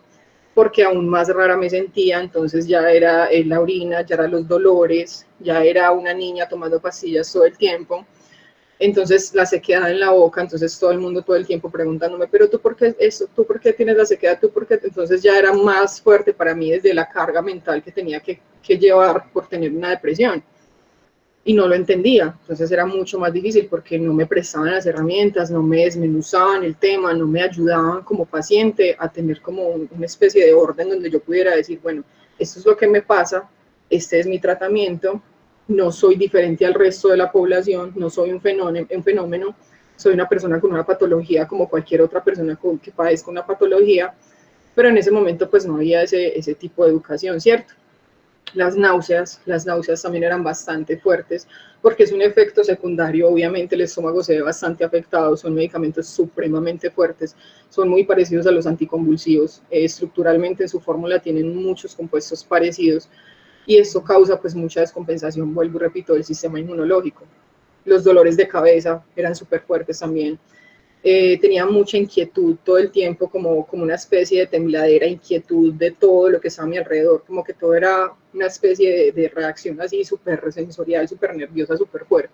porque aún más rara me sentía, entonces ya era la orina, ya eran los dolores, ya era una niña tomando pastillas todo el tiempo, entonces la sequedad en la boca, entonces todo el mundo todo el tiempo preguntándome, pero tú por qué eso, tú por qué tienes la sequedad, tú por qué, entonces ya era más fuerte para mí desde la carga mental que tenía que llevar por tener una depresión. Y no lo entendía, entonces era mucho más difícil porque no me prestaban las herramientas, no me desmenuzaban el tema, no me ayudaban como paciente a tener como una especie de orden donde yo pudiera decir, bueno, esto es lo que me pasa, este es mi tratamiento, no soy diferente al resto de la población, no soy un fenómeno, soy una persona con una patología como cualquier otra persona que padezca una patología, pero en ese momento pues no había ese tipo de educación, ¿cierto? Las náuseas también eran bastante fuertes, porque es un efecto secundario, obviamente el estómago se ve bastante afectado, son medicamentos supremamente fuertes, son muy parecidos a los anticonvulsivos, estructuralmente en su fórmula tienen muchos compuestos parecidos, y esto causa pues mucha descompensación, vuelvo y repito, del sistema inmunológico. Los dolores de cabeza eran súper fuertes también. Tenía mucha inquietud todo el tiempo, como una especie de tembladera, inquietud de todo lo que estaba a mi alrededor, como que todo era una especie de reacción así súper sensorial, súper nerviosa, súper fuerte.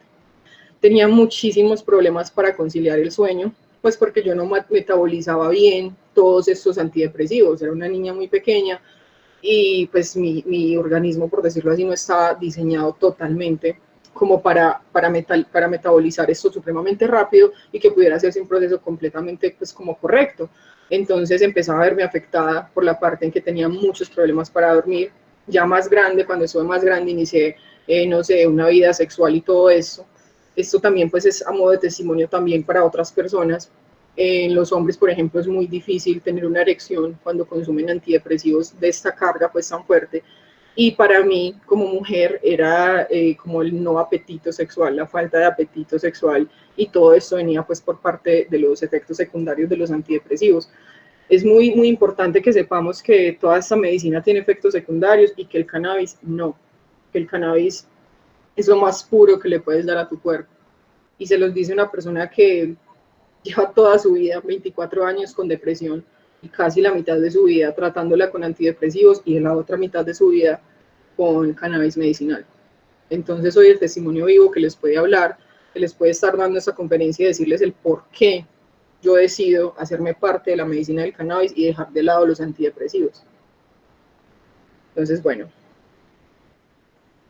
Tenía muchísimos problemas para conciliar el sueño, pues porque yo no metabolizaba bien todos estos antidepresivos, era una niña muy pequeña y pues mi organismo, por decirlo así, no estaba diseñado totalmente como para metabolizar esto supremamente rápido y que pudiera hacerse un proceso completamente pues como correcto. Entonces empezaba a verme afectada por la parte en que tenía muchos problemas para dormir. Ya más grande, cuando estuve más grande, inicié, no sé, una vida sexual y todo eso. Esto también pues es a modo de testimonio también para otras personas. En los hombres, por ejemplo, es muy difícil tener una erección cuando consumen antidepresivos de esta carga pues tan fuerte. Y para mí, como mujer, era como el no apetito sexual, la falta de apetito sexual, y todo esto venía pues por parte de los efectos secundarios de los antidepresivos. Es muy, muy importante que sepamos que toda esta medicina tiene efectos secundarios y que el cannabis no, que el cannabis es lo más puro que le puedes dar a tu cuerpo. Y se los dice una persona que lleva toda su vida, 24 años con depresión, y casi la mitad de su vida tratándola con antidepresivos y en la otra mitad de su vida con cannabis medicinal. Entonces soy el testimonio vivo que les puede hablar, que les puede estar dando esta conferencia y decirles el por qué yo decido hacerme parte de la medicina del cannabis y dejar de lado los antidepresivos. Entonces, bueno,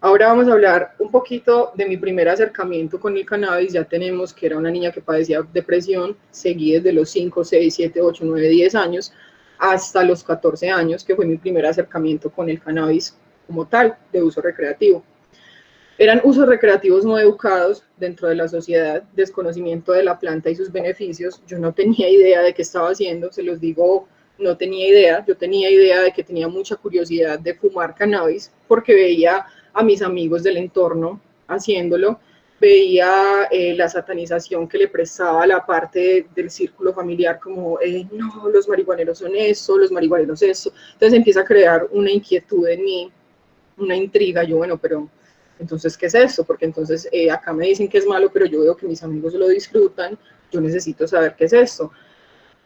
ahora vamos a hablar un poquito de mi primer acercamiento con el cannabis. Ya tenemos que era una niña que padecía depresión, seguí desde los 5, 6, 7, 8, 9, 10 años hasta los 14 años, que fue mi primer acercamiento con el cannabis como tal, de uso recreativo. Eran usos recreativos no educados dentro de la sociedad, desconocimiento de la planta y sus beneficios. Yo no tenía idea de qué estaba haciendo, se los digo, no tenía idea. Yo tenía idea de que tenía mucha curiosidad de fumar cannabis porque veía a mis amigos del entorno haciéndolo, veía la satanización que le prestaba a la parte del círculo familiar, como, no, los marihuaneros son eso, los marihuaneros eso. Entonces empieza a crear una inquietud en mí, una intriga. Yo, bueno, pero entonces, ¿qué es esto? Porque entonces acá me dicen que es malo, pero yo veo que mis amigos lo disfrutan, yo necesito saber qué es esto.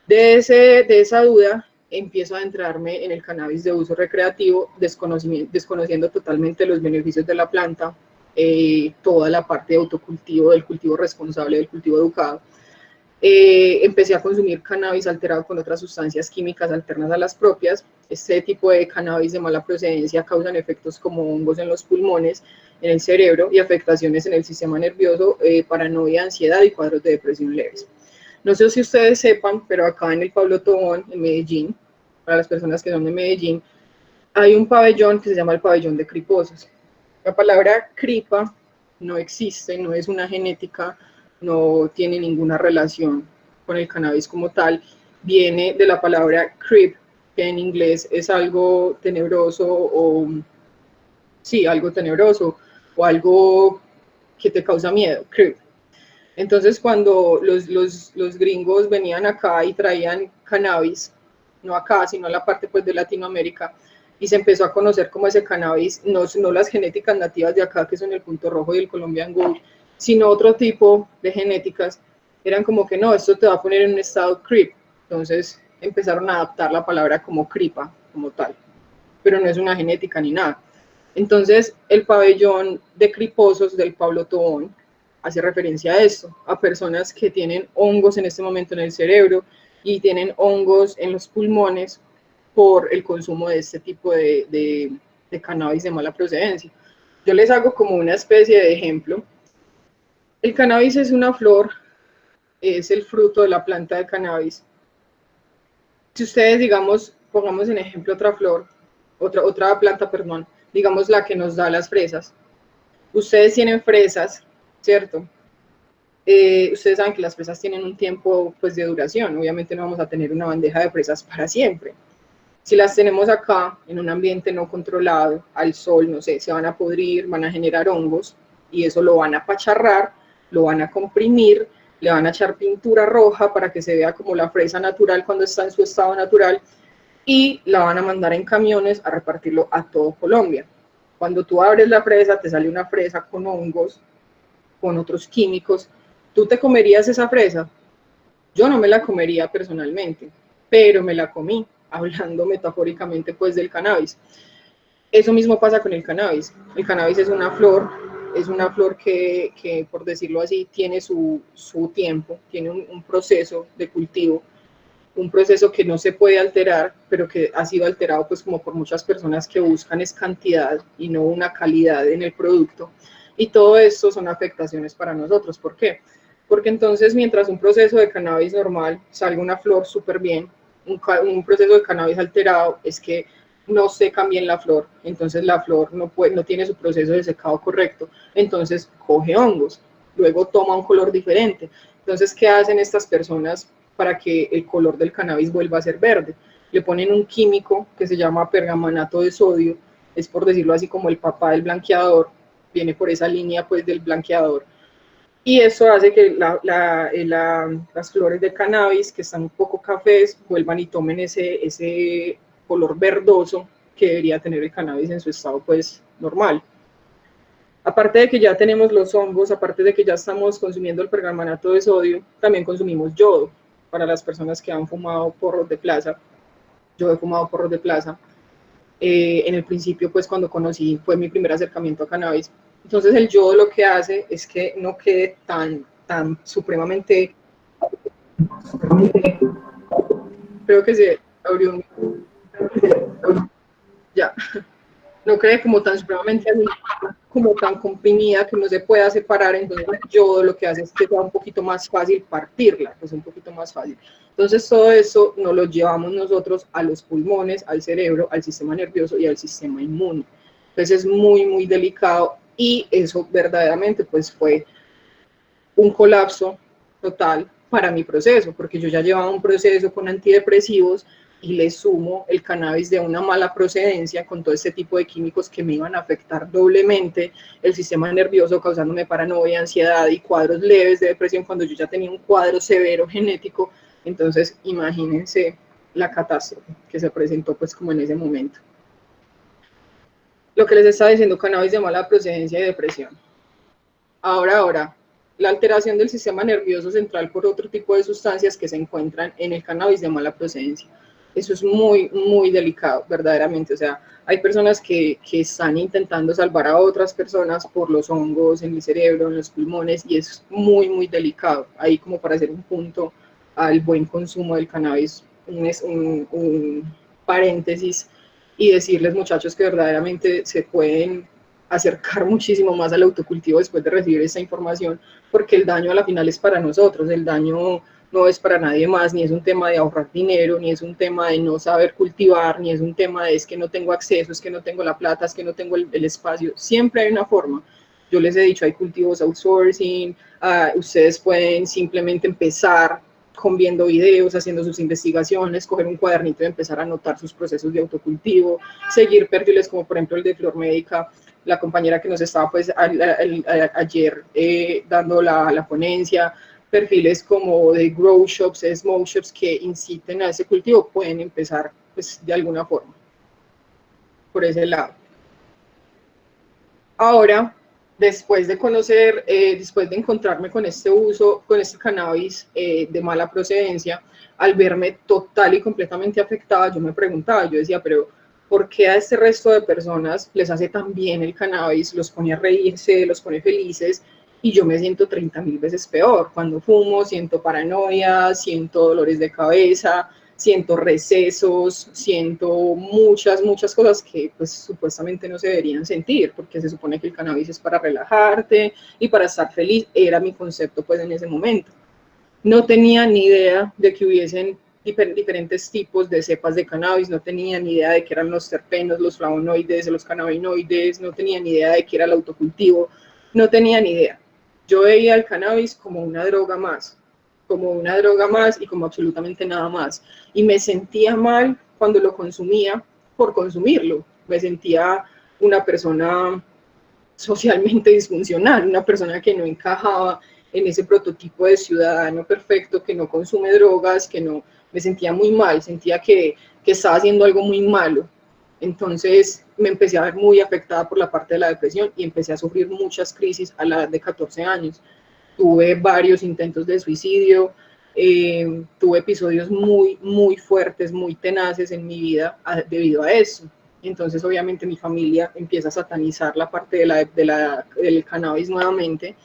De esa duda empiezo a adentrarme en el cannabis de uso recreativo, desconociendo totalmente los beneficios de la planta, toda la parte de autocultivo, del cultivo responsable, del cultivo educado. Empecé a consumir cannabis alterado con otras sustancias químicas alternas a las propias. Este tipo de cannabis de mala procedencia causan efectos como hongos en los pulmones, en el cerebro y afectaciones en el sistema nervioso, paranoia, ansiedad y cuadros de depresión leves. No sé si ustedes sepan, pero acá en el Pablo Tobón, en Medellín, para las personas que son de Medellín, hay un pabellón que se llama el pabellón de criposos. La palabra cripa no existe, no es una genética, no tiene ninguna relación con el cannabis como tal, viene de la palabra creep, que en inglés es algo tenebroso o, sí, algo tenebroso o algo que te causa miedo, creep. Entonces cuando los gringos venían acá y traían cannabis, no acá, sino a la parte pues de Latinoamérica, y se empezó a conocer como ese cannabis, no las genéticas nativas de acá, que son el punto rojo y el Colombian Gold, sino otro tipo de genéticas, eran como que no, esto te va a poner en un estado creep. Entonces empezaron a adaptar la palabra como cripa, como tal, pero no es una genética ni nada. Entonces el pabellón de criposos del Pablo Tobón hace referencia a esto, a personas que tienen hongos en este momento en el cerebro y tienen hongos en los pulmones por el consumo de este tipo de cannabis de mala procedencia. Yo les hago como una especie de ejemplo. El cannabis es una flor, es el fruto de la planta de cannabis. Si ustedes, digamos, pongamos en ejemplo otra flor, otra planta, perdón, digamos la que nos da las fresas. Ustedes tienen fresas, ¿cierto? Ustedes saben que las fresas tienen un tiempo pues, de duración. Obviamente no vamos a tener una bandeja de fresas para siempre. Si las tenemos acá en un ambiente no controlado, al sol, no sé, se van a podrir, van a generar hongos y eso lo van a apacharrar, lo van a comprimir, le van a echar pintura roja para que se vea como la fresa natural cuando está en su estado natural y la van a mandar en camiones a repartirlo a todo Colombia. Cuando tú abres la fresa, te sale una fresa con hongos, con otros químicos. ¿Tú te comerías esa fresa? Yo no me la comería personalmente, pero me la comí, hablando metafóricamente pues del cannabis. Eso mismo pasa con el cannabis. El cannabis es una flor que por decirlo así, tiene su tiempo, tiene un proceso de cultivo, un proceso que no se puede alterar, pero que ha sido alterado pues como por muchas personas que buscan es cantidad y no una calidad en el producto. Y todo esto son afectaciones para nosotros. ¿Por qué? Porque entonces mientras un proceso de cannabis normal salga una flor súper bien, un proceso de cannabis alterado es que no seca bien la flor, entonces la flor no tiene su proceso de secado correcto, entonces coge hongos, luego toma un color diferente. Entonces, ¿qué hacen estas personas para que el color del cannabis vuelva a ser verde? Le ponen un químico que se llama pergamanato de sodio, es por decirlo así como el papá del blanqueador, viene por esa línea pues del blanqueador, y eso hace que las flores de cannabis que están un poco cafés vuelvan y tomen ese color verdoso que debería tener el cannabis en su estado pues normal. Aparte de que ya tenemos los hongos, aparte de que ya estamos consumiendo el pergamanato de sodio, también consumimos yodo para las personas que han fumado porros de plaza. yo he fumado porros de plaza. En el principio, pues cuando conocí, fue mi primer acercamiento a cannabis. Entonces el yodo lo que hace es que no quede tan supremamente, creo que se abrió ya, no quede como tan supremamente como tan comprimida que no se pueda separar. Entonces el yodo lo que hace es que sea un poquito más fácil partirla, pues un poquito más fácil. Entonces todo eso nos lo llevamos nosotros a los pulmones, al cerebro, al sistema nervioso y al sistema inmune. Entonces es muy delicado, y eso verdaderamente pues fue un colapso total para mi proceso, porque yo ya llevaba un proceso con antidepresivos y le sumo el cannabis de una mala procedencia con todo este tipo de químicos que me iban a afectar doblemente el sistema nervioso, causándome paranoia, ansiedad y cuadros leves de depresión cuando yo ya tenía un cuadro severo genético. Entonces imagínense la catástrofe que se presentó pues como en ese momento. Lo que les estaba diciendo, cannabis de mala procedencia y depresión. Ahora, la alteración del sistema nervioso central por otro tipo de sustancias que se encuentran en el cannabis de mala procedencia. Eso es muy delicado, verdaderamente. O sea, hay personas que están intentando salvar a otras personas por los hongos en el cerebro, en los pulmones, y es muy delicado. Ahí, como para hacer un punto al buen consumo del cannabis, un paréntesis, y decirles, muchachos, que verdaderamente se pueden acercar muchísimo más al autocultivo después de recibir esta información, porque el daño a la final es para nosotros, el daño no es para nadie más, ni es un tema de ahorrar dinero, ni es un tema de no saber cultivar, ni es un tema de es que no tengo acceso, es que no tengo la plata, es que no tengo el espacio. Siempre hay una forma. Yo les he dicho, hay cultivos outsourcing, ustedes pueden simplemente empezar con viendo videos, haciendo sus investigaciones, coger un cuadernito y empezar a anotar sus procesos de autocultivo, seguir perfiles como por ejemplo el de Flor Médica, la compañera que nos estaba pues ayer dando la ponencia, perfiles como de grow shops, smoke shops que inciten a ese cultivo, pueden empezar pues de alguna forma por ese lado. Ahora, después de conocer, después de encontrarme con este uso, con este cannabis de mala procedencia, al verme total y completamente afectada, yo me preguntaba, yo decía, pero ¿por qué a este resto de personas les hace tan bien el cannabis, los pone a reírse, los pone felices, y yo me siento 30.000 veces peor? Cuando fumo siento paranoia, siento dolores de cabeza, siento recesos, siento muchas cosas que pues supuestamente no se deberían sentir, porque se supone que el cannabis es para relajarte y para estar feliz. Era mi concepto pues en ese momento. No tenía ni idea de que hubiesen diferentes tipos de cepas de cannabis, no tenía ni idea de qué eran los terpenos, los flavonoides, los cannabinoides, no tenía ni idea de qué era el autocultivo, no tenía ni idea. Yo veía el cannabis como una droga más y como absolutamente nada más. Y me sentía mal cuando lo consumía por consumirlo. Me sentía una persona socialmente disfuncional, una persona que no encajaba en ese prototipo de ciudadano perfecto, que no consume drogas, que no, me sentía muy mal, sentía que estaba haciendo algo muy malo. Entonces me empecé a ver muy afectada por la parte de la depresión y empecé a sufrir muchas crisis a la edad de 14 años. Tuve varios intentos de suicidio, tuve episodios muy fuertes, muy tenaces en mi vida debido a eso. Entonces obviamente mi familia empieza a satanizar la parte del cannabis nuevamente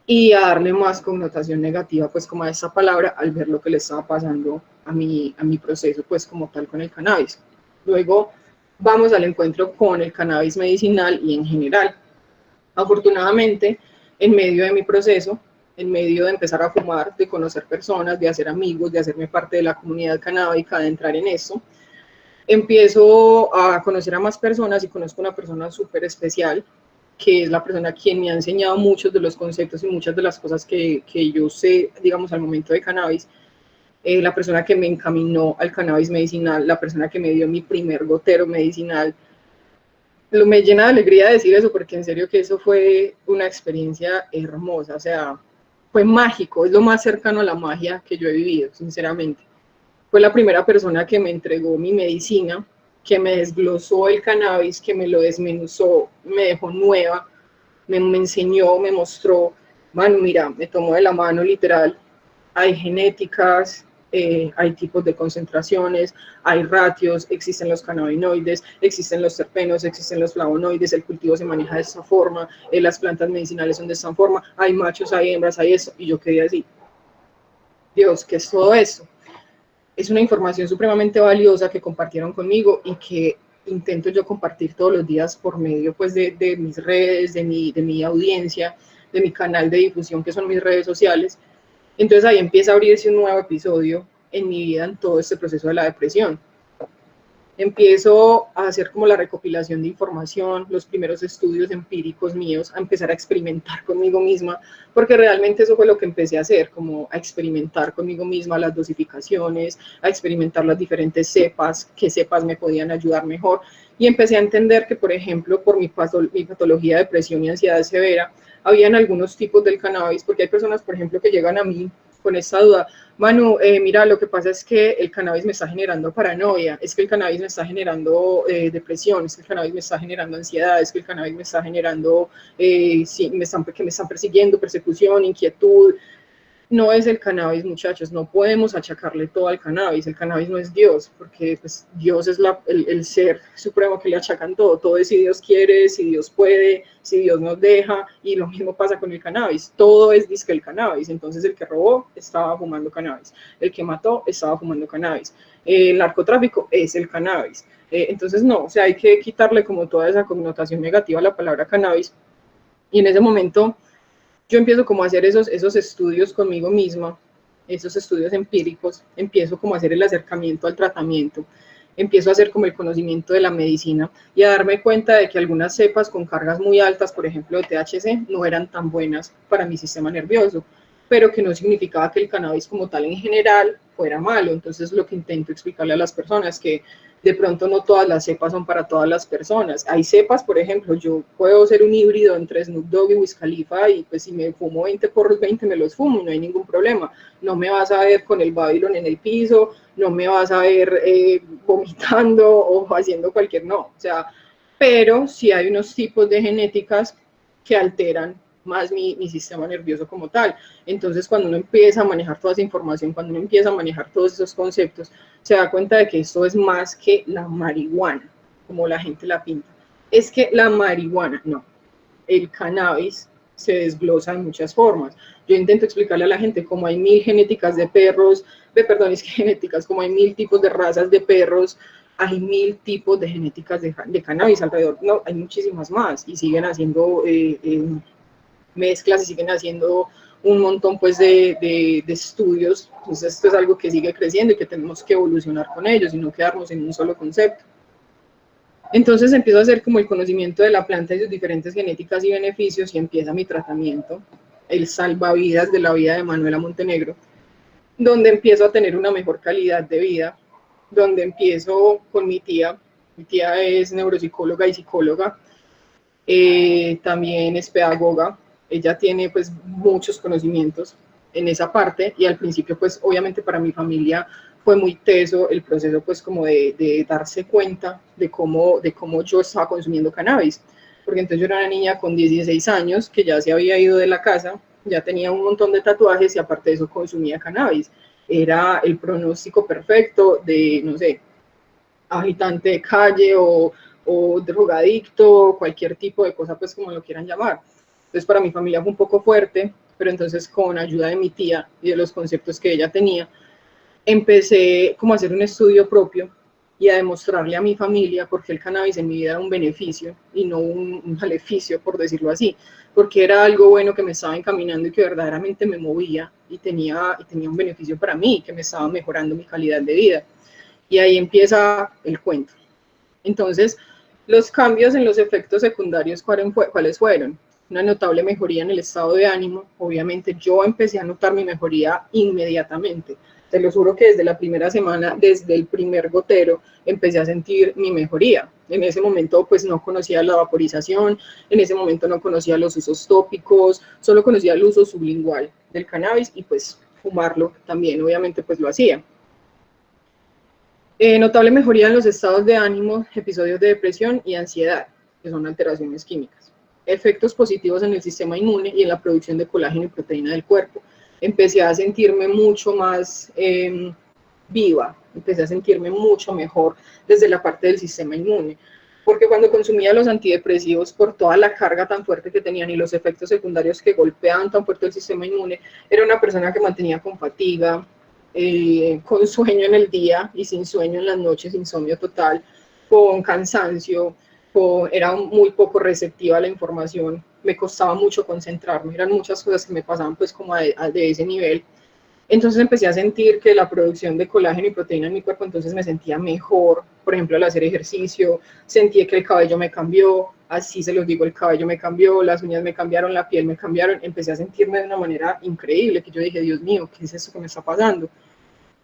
y a darle más connotación negativa pues como a esa palabra al ver lo que le estaba pasando a mi proceso pues como tal con el cannabis. Luego vamos al encuentro con el cannabis medicinal y en general. Afortunadamente, en medio de mi proceso, en medio de empezar a fumar, de conocer personas, de hacer amigos, de hacerme parte de la comunidad canábica, de entrar en esto, empiezo a conocer a más personas y conozco una persona súper especial, que es la persona quien me ha enseñado muchos de los conceptos y muchas de las cosas que yo sé, digamos, al momento de cannabis, la persona que me encaminó al cannabis medicinal, la persona que me dio mi primer gotero medicinal. Me llena de alegría decir eso, porque en serio que eso fue una experiencia hermosa, o sea, fue mágico, es lo más cercano a la magia que yo he vivido, sinceramente. Fue la primera persona que me entregó mi medicina, que me desglosó el cannabis, que me lo desmenuzó, me dejó nueva, me enseñó, me mostró, mano, mira, me tomó de la mano literal, hay genéticas, hay tipos de concentraciones, hay ratios, existen los cannabinoides, existen los terpenos, existen los flavonoides, el cultivo se maneja de esta forma, las plantas medicinales son de esta forma, hay machos, hay hembras, hay eso, y yo quedé así, Dios, ¿qué es todo esto? Es una información supremamente valiosa que compartieron conmigo y que intento yo compartir todos los días por medio pues de mis redes, de mi audiencia, de mi canal de difusión que son mis redes sociales. Entonces ahí empieza a abrirse un nuevo episodio en mi vida en todo este proceso de la depresión. Empiezo a hacer como la recopilación de información, los primeros estudios empíricos míos, a empezar a experimentar conmigo misma, porque realmente eso fue lo que empecé a hacer, como a experimentar conmigo misma las dosificaciones, a experimentar las diferentes cepas, qué cepas me podían ayudar mejor, y empecé a entender que, por ejemplo, por mi patología de depresión y ansiedad severa, habían algunos tipos del cannabis, porque hay personas, por ejemplo, que llegan a mí con esta duda, Manu, mira, lo que pasa es que el cannabis me está generando paranoia, es que el cannabis me está generando depresión, es que el cannabis me está generando ansiedad, es que el cannabis me está generando, sí, que me están persiguiendo, persecución, inquietud. No es el cannabis, muchachos, no podemos achacarle todo al cannabis, el cannabis no es Dios, porque pues, Dios es el ser supremo que le achacan todo es si Dios quiere, si Dios puede, si Dios nos deja, y lo mismo pasa con el cannabis, todo es disque el cannabis, entonces el que robó estaba fumando cannabis, el que mató estaba fumando cannabis, el narcotráfico es el cannabis, entonces no, o sea, hay que quitarle como toda esa connotación negativa a la palabra cannabis, y en ese momento yo empiezo como a hacer esos estudios conmigo misma, esos estudios empíricos, empiezo como a hacer el acercamiento al tratamiento, empiezo a hacer como el conocimiento de la medicina y a darme cuenta de que algunas cepas con cargas muy altas, por ejemplo de THC, no eran tan buenas para mi sistema nervioso, pero que no significaba que el cannabis como tal en general fuera malo. Entonces lo que intento explicarle a las personas es que de pronto no todas las cepas son para todas las personas. Hay cepas, por ejemplo, yo puedo ser un híbrido entre Snoop Dogg y Wiz Khalifa y pues si me fumo 20 porros, 20 me los fumo y no hay ningún problema. No me vas a ver con el Babylon en el piso, no me vas a ver vomitando o haciendo cualquier, no. O sea, pero sí hay unos tipos de genéticas que alteran más mi sistema nervioso como tal. Entonces, cuando uno empieza a manejar toda esa información, cuando uno empieza a manejar todos esos conceptos, se da cuenta de que esto es más que la marihuana, como la gente la pinta. Es que la marihuana, no. El cannabis se desglosa de muchas formas. Yo intento explicarle a la gente cómo hay 1000 genéticas de perros, genéticas, como hay 1000 tipos de razas de perros, hay 1000 tipos de genéticas de cannabis alrededor. No, hay muchísimas más y siguen haciendo mezclas y siguen haciendo un montón pues de estudios. Entonces esto es algo que sigue creciendo y que tenemos que evolucionar con ellos y no quedarnos en un solo concepto. Entonces empiezo a hacer como el conocimiento de la planta y sus diferentes genéticas y beneficios y empieza mi tratamiento, el salvavidas de la vida de Manuela Montenegro, donde empiezo a tener una mejor calidad de vida, donde empiezo con mi tía es neuropsicóloga y psicóloga, también es pedagoga, ella tiene pues muchos conocimientos en esa parte y al principio pues obviamente para mi familia fue muy teso el proceso pues como de darse cuenta de cómo yo estaba consumiendo cannabis, porque entonces yo era una niña con 16 años que ya se había ido de la casa, ya tenía un montón de tatuajes y aparte de eso consumía cannabis, era el pronóstico perfecto de, no sé, agitante de calle o drogadicto, cualquier tipo de cosa, pues como lo quieran llamar. Entonces para mi familia fue un poco fuerte, pero entonces con ayuda de mi tía y de los conceptos que ella tenía, empecé como a hacer un estudio propio y a demostrarle a mi familia por qué el cannabis en mi vida era un beneficio y no un maleficio, por decirlo así, porque era algo bueno que me estaba encaminando y que verdaderamente me movía y tenía un beneficio para mí, que me estaba mejorando mi calidad de vida. Y ahí empieza el cuento. Entonces, los cambios en los efectos secundarios, ¿cuáles fueron? Una notable mejoría en el estado de ánimo. Obviamente yo empecé a notar mi mejoría inmediatamente. Te lo juro que desde la primera semana, desde el primer gotero, empecé a sentir mi mejoría. En ese momento pues no conocía la vaporización, en ese momento no conocía los usos tópicos, solo conocía el uso sublingual del cannabis y pues fumarlo también, obviamente pues lo hacía. Notable mejoría en los estados de ánimo, episodios de depresión y ansiedad, que son alteraciones químicas. Efectos positivos en el sistema inmune y en la producción de colágeno y proteína del cuerpo. Empecé a sentirme mucho más viva, empecé a sentirme mucho mejor desde la parte del sistema inmune, porque cuando consumía los antidepresivos, por toda la carga tan fuerte que tenían y los efectos secundarios que golpeaban tan fuerte el sistema inmune, era una persona que mantenía con fatiga, con sueño en el día y sin sueño en las noches, insomnio total, con cansancio, era muy poco receptiva a la información, me costaba mucho concentrarme, eran muchas cosas que me pasaban pues como de ese nivel. Entonces empecé a sentir que la producción de colágeno y proteína en mi cuerpo, entonces me sentía mejor, por ejemplo, al hacer ejercicio, sentí que el cabello me cambió, así se los digo, el cabello me cambió, las uñas me cambiaron, la piel me cambiaron, empecé a sentirme de una manera increíble, que yo dije, Dios mío, ¿qué es eso que me está pasando?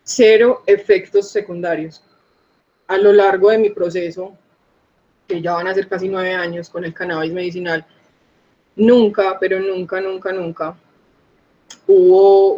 Cero efectos secundarios. A lo largo de mi proceso, que ya van a ser casi 9 años con el cannabis medicinal, nunca, pero nunca, nunca, nunca hubo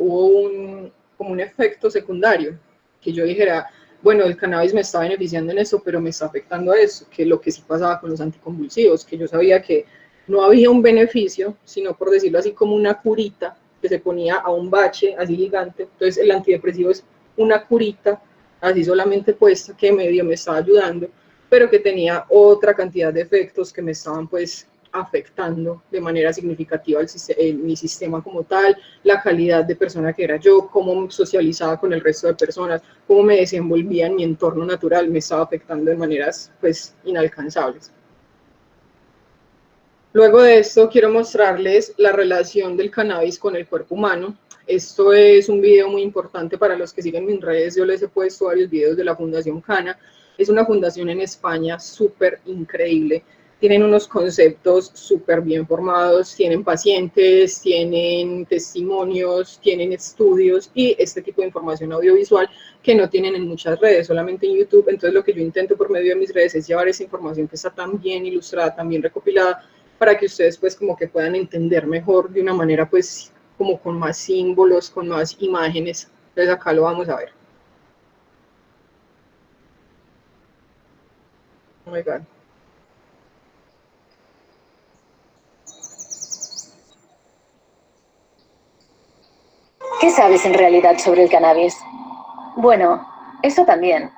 como un efecto secundario, que yo dijera, bueno, el cannabis me está beneficiando en eso, pero me está afectando a eso, que lo que sí pasaba con los anticonvulsivos, que yo sabía que no había un beneficio, sino por decirlo así, como una curita que se ponía a un bache así gigante. Entonces el antidepresivo es una curita así solamente puesta que medio me estaba ayudando, pero que tenía otra cantidad de efectos que me estaban pues afectando de manera significativa mi sistema como tal, la calidad de persona que era yo, cómo socializaba con el resto de personas, cómo me desenvolvía en mi entorno natural, me estaba afectando de maneras pues inalcanzables. Luego de esto quiero mostrarles la relación del cannabis con el cuerpo humano. Esto es un video muy importante para los que siguen mis redes, yo les he puesto varios videos de la Fundación Cana. Es una fundación en España súper increíble, tienen unos conceptos súper bien formados, tienen pacientes, tienen testimonios, tienen estudios y este tipo de información audiovisual que no tienen en muchas redes, solamente en YouTube. Entonces lo que yo intento por medio de mis redes es llevar esa información que está tan bien ilustrada, tan bien recopilada, para que ustedes pues como que puedan entender mejor de una manera pues como con más símbolos, con más imágenes. Entonces acá lo vamos a ver. Oh my God. ¿Qué sabes en realidad sobre el cannabis? Bueno, eso también.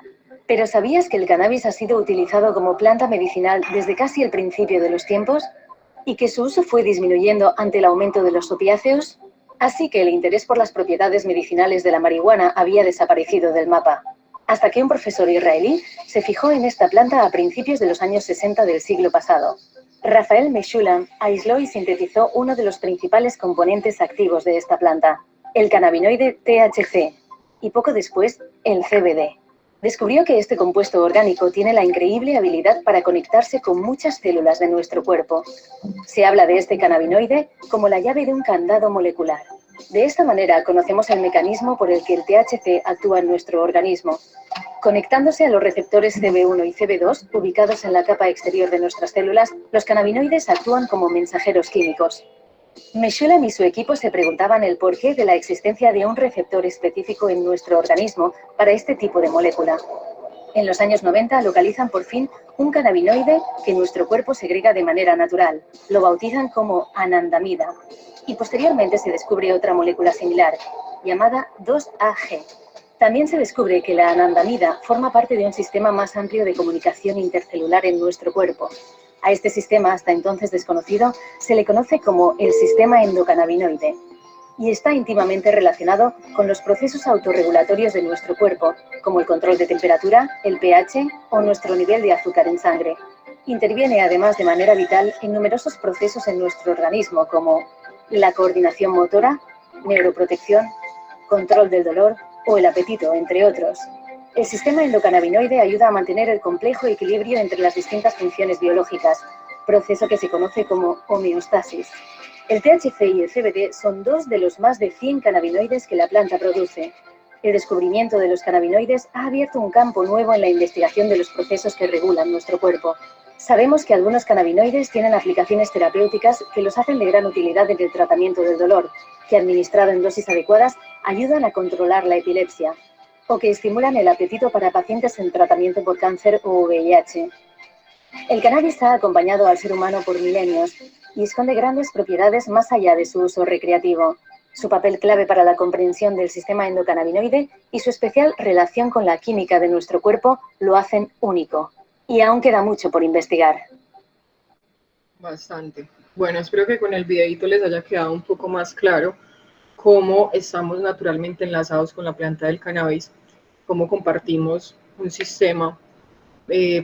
¿Pero sabías que el cannabis ha sido utilizado como planta medicinal desde casi el principio de los tiempos? ¿Y que su uso fue disminuyendo ante el aumento de los opiáceos? Así que el interés por las propiedades medicinales de la marihuana había desaparecido del mapa. Hasta que un profesor israelí se fijó en esta planta a principios de los años 60 del siglo pasado. Rafael Meshulam aisló y sintetizó uno de los principales componentes activos de esta planta, el cannabinoide THC, y poco después, el CBD. Descubrió que este compuesto orgánico tiene la increíble habilidad para conectarse con muchas células de nuestro cuerpo. Se habla de este cannabinoide como la llave de un candado molecular. De esta manera conocemos el mecanismo por el que el THC actúa en nuestro organismo. Conectándose a los receptores CB1 y CB2, ubicados en la capa exterior de nuestras células, los cannabinoides actúan como mensajeros químicos. Meshulam y su equipo se preguntaban el porqué de la existencia de un receptor específico en nuestro organismo para este tipo de molécula. En los años 90 localizan por fin un cannabinoide que nuestro cuerpo segrega de manera natural. Lo bautizan como anandamida. Y posteriormente se descubre otra molécula similar, llamada 2-AG. También se descubre que la anandamida forma parte de un sistema más amplio de comunicación intercelular en nuestro cuerpo. A este sistema, hasta entonces desconocido, se le conoce como el sistema endocannabinoide y está íntimamente relacionado con los procesos autorregulatorios de nuestro cuerpo, como el control de temperatura, el pH o nuestro nivel de azúcar en sangre. Interviene además de manera vital en numerosos procesos en nuestro organismo, como la coordinación motora, neuroprotección, control del dolor o el apetito, entre otros. El sistema endocannabinoide ayuda a mantener el complejo equilibrio entre las distintas funciones biológicas, proceso que se conoce como homeostasis. El THC y el CBD son dos de los más de 100 cannabinoides que la planta produce. El descubrimiento de los cannabinoides ha abierto un campo nuevo en la investigación de los procesos que regulan nuestro cuerpo. Sabemos que algunos cannabinoides tienen aplicaciones terapéuticas que los hacen de gran utilidad en el tratamiento del dolor, que administrado en dosis adecuadas ayudan a controlar la epilepsia, o que estimulan el apetito para pacientes en tratamiento por cáncer o VIH. El cannabis ha acompañado al ser humano por milenios y esconde grandes propiedades más allá de su uso recreativo. su papel clave para la comprensión del sistema endocannabinoide y su especial relación con la química de nuestro cuerpo lo hacen único. Y aún queda mucho por investigar. Bastante. Bueno, espero que con el videito les haya quedado un poco más claro cómo estamos naturalmente enlazados con la planta del cannabis, cómo compartimos un sistema,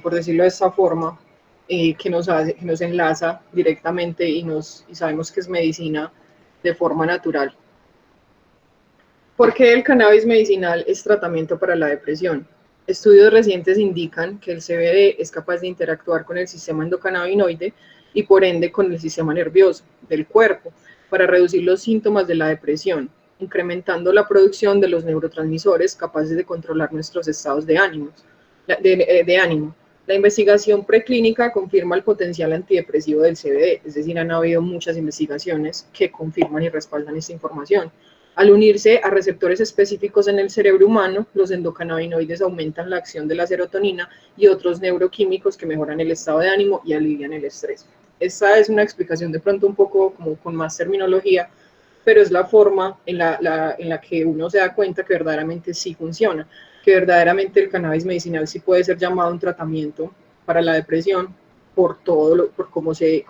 por decirlo de esta forma, que nos enlaza directamente y sabemos que es medicina de forma natural. ¿Por qué el cannabis medicinal es tratamiento para la depresión? Estudios recientes indican que el CBD es capaz de interactuar con el sistema endocannabinoide y por ende con el sistema nervioso del cuerpo para reducir los síntomas de la depresión, incrementando la producción de los neurotransmisores capaces de controlar nuestros estados de ánimo. La investigación preclínica confirma el potencial antidepresivo del CBD, es decir, han habido muchas investigaciones que confirman y respaldan esta información. Al unirse a receptores específicos en el cerebro humano, los endocannabinoides aumentan la acción de la serotonina y otros neuroquímicos que mejoran el estado de ánimo y alivian el estrés. Esta es una explicación de pronto un poco como con más terminología, pero es la forma en la que uno se da cuenta que verdaderamente sí funciona, que verdaderamente el cannabis medicinal sí puede ser llamado un tratamiento para la depresión por por cómo se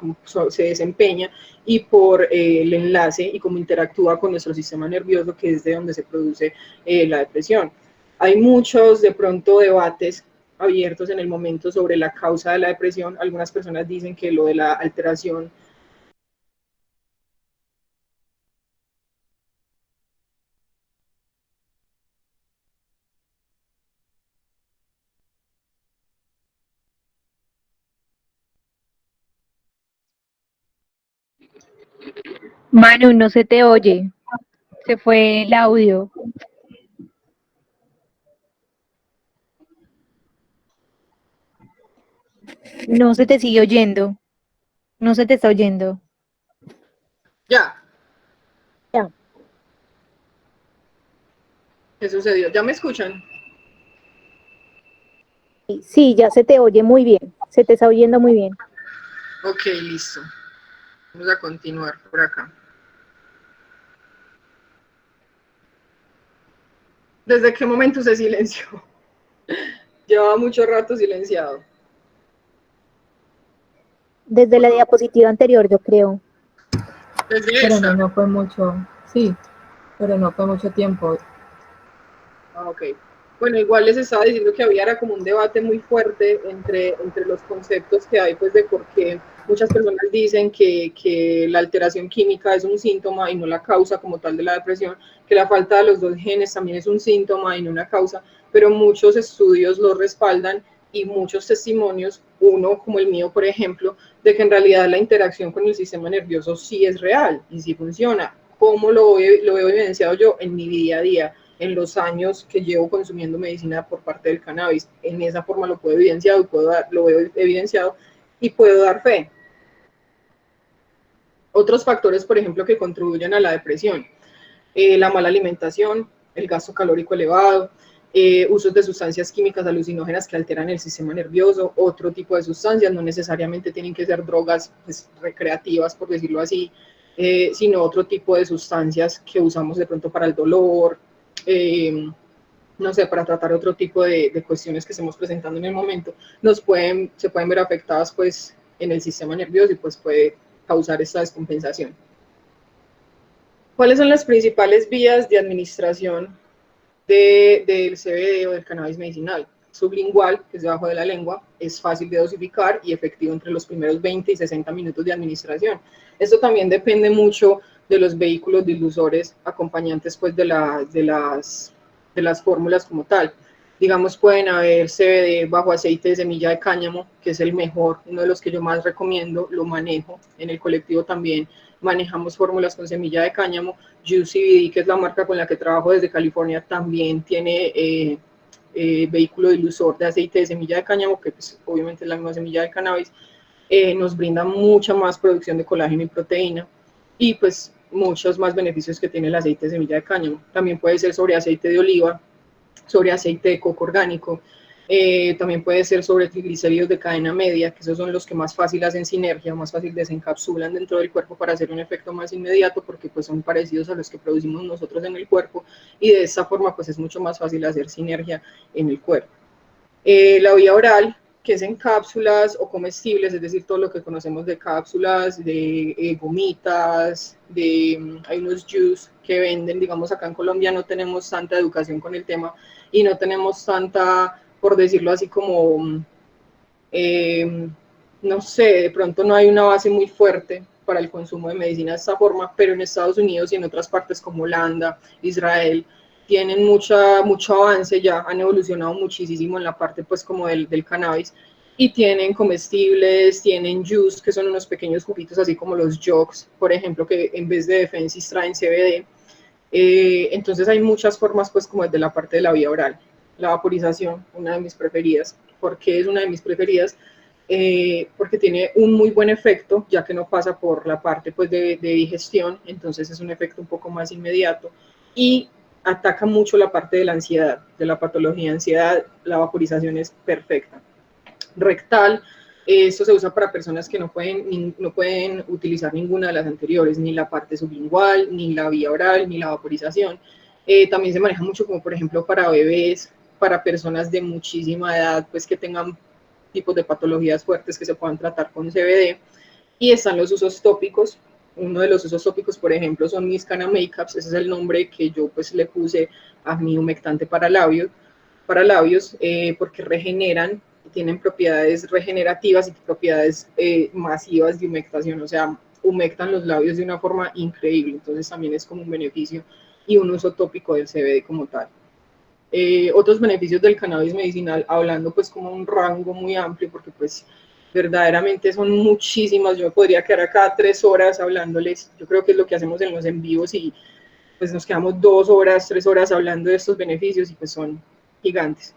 desempeña y por el enlace y cómo interactúa con nuestro sistema nervioso, que es de donde se produce la depresión. Hay muchos, de pronto, debates abiertos en el momento sobre la causa de la depresión. Algunas personas dicen que lo de la alteración Manu, no se te oye. Se fue el audio. No se te sigue oyendo. No se te está oyendo. ya. Ya. ¿Qué sucedió? ¿Ya me escuchan? Sí, ya se te oye muy bien. Se te está oyendo muy bien. Ok, listo. Vamos a continuar por acá. ¿Desde qué momento se silenció? Llevaba mucho rato silenciado. Desde la diapositiva anterior, yo creo. Desde Pero esta. no fue mucho, sí, pero no fue mucho tiempo. Ah, ok. Bueno, igual les estaba diciendo que había era como un debate muy fuerte entre los conceptos que hay, pues de por qué muchas personas dicen que la alteración química es un síntoma y no la causa como tal de la depresión, que la falta de los dos genes también es un síntoma y no una causa, pero muchos estudios lo respaldan y muchos testimonios, uno como el mío, por ejemplo, de que en realidad la interacción con el sistema nervioso sí es real y sí funciona. ¿Cómo lo veo evidenciado yo en mi día a día? En los años que llevo consumiendo medicina por parte del cannabis. En esa forma lo puedo evidenciado, lo veo evidenciado y puedo dar fe. Otros factores, por ejemplo, que contribuyen a la depresión, la mala alimentación, el gasto calórico elevado, usos de sustancias químicas alucinógenas que alteran el sistema nervioso, otro tipo de sustancias, no necesariamente tienen que ser drogas pues, recreativas, por decirlo así, sino otro tipo de sustancias que usamos de pronto para el dolor, no sé, para tratar otro tipo de cuestiones que estemos presentando en el momento, se pueden ver afectadas pues en el sistema nervioso y pues puede causar esta descompensación. ¿Cuáles son las principales vías de administración del CBD o del cannabis medicinal? Sublingual, que es debajo de la lengua, es fácil de dosificar y efectivo entre los primeros 20 y 60 minutos de administración. Esto también depende mucho de los vehículos dilusores acompañantes pues, de las fórmulas como tal. Digamos, pueden haber CBD bajo aceite de semilla de cáñamo, que es el mejor, uno de los que yo más recomiendo, lo manejo. En el colectivo también manejamos fórmulas con semilla de cáñamo. UCBD, que es la marca con la que trabajo desde California, también tiene vehículo dilusor de aceite de semilla de cáñamo, que pues, obviamente es la misma semilla de cannabis. Nos brinda mucha más producción de colágeno y proteína y pues muchos más beneficios que tiene el aceite de semilla de cáñamo. También puede ser sobre aceite de oliva, sobre aceite de coco orgánico. También puede ser sobre triglicéridos de cadena media, que esos son los que más fácil hacen sinergia, más fácil desencapsulan dentro del cuerpo para hacer un efecto más inmediato, porque pues son parecidos a los que producimos nosotros en el cuerpo, y de esta forma pues es mucho más fácil hacer sinergia en el cuerpo. La vía oral, que es en cápsulas o comestibles, es decir, todo lo que conocemos de cápsulas, de gomitas, hay unos juice que venden, digamos acá en Colombia no tenemos tanta educación con el tema y no tenemos tanta, por decirlo así, como, no sé, de pronto no hay una base muy fuerte para el consumo de medicina de esta forma, pero en Estados Unidos y en otras partes como Holanda, Israel, tienen mucho avance, ya han evolucionado muchísimo en la parte pues como del cannabis, y tienen comestibles, tienen juice, que son unos pequeños juguitos, así como los jogs, por ejemplo, que en vez de Defensis traen CBD. Entonces hay muchas formas pues como desde la parte de la vía oral. La vaporización, una de mis preferidas. ¿Por qué es una de mis preferidas? Porque tiene un muy buen efecto, ya que no pasa por la parte pues de digestión, entonces es un efecto un poco más inmediato, y ataca mucho la parte de la ansiedad, de la patología de ansiedad. La vaporización es perfecta. Rectal, esto se usa para personas que no pueden utilizar ninguna de las anteriores, ni la parte sublingual, ni la vía oral, ni la vaporización. También se maneja mucho como por ejemplo para bebés, para personas de muchísima edad, pues que tengan tipos de patologías fuertes que se puedan tratar con CBD. Y están los usos tópicos. Uno de los usos tópicos, por ejemplo, son mis Cana Makeups. Ese es el nombre que yo pues le puse a mi humectante para labios, porque regeneran, tienen propiedades regenerativas y propiedades masivas de humectación, o sea, humectan los labios de una forma increíble, entonces también es como un beneficio y un uso tópico del CBD como tal. Otros beneficios del cannabis medicinal, hablando pues como un rango muy amplio, porque pues verdaderamente son muchísimas, yo me podría quedar acá 3 horas hablándoles, yo creo que es lo que hacemos en los en vivos y pues nos quedamos 2 horas, 3 horas hablando de estos beneficios y pues son gigantes.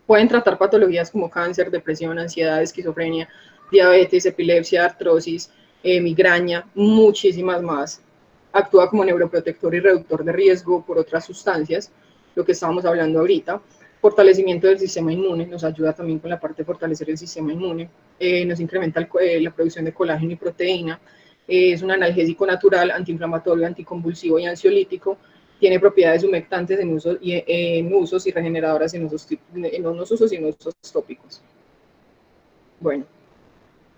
Pueden tratar patologías como cáncer, depresión, ansiedad, esquizofrenia, diabetes, epilepsia, artrosis, migraña, muchísimas más. Actúa como neuroprotector y reductor de riesgo por otras sustancias, lo que estábamos hablando ahorita. Fortalecimiento del sistema inmune, nos ayuda también con la parte de fortalecer el sistema inmune, nos incrementa la producción de colágeno y proteína, es un analgésico natural, antiinflamatorio, anticonvulsivo y ansiolítico, tiene propiedades humectantes en usos y regeneradoras en unos usos y en usos tópicos. Bueno,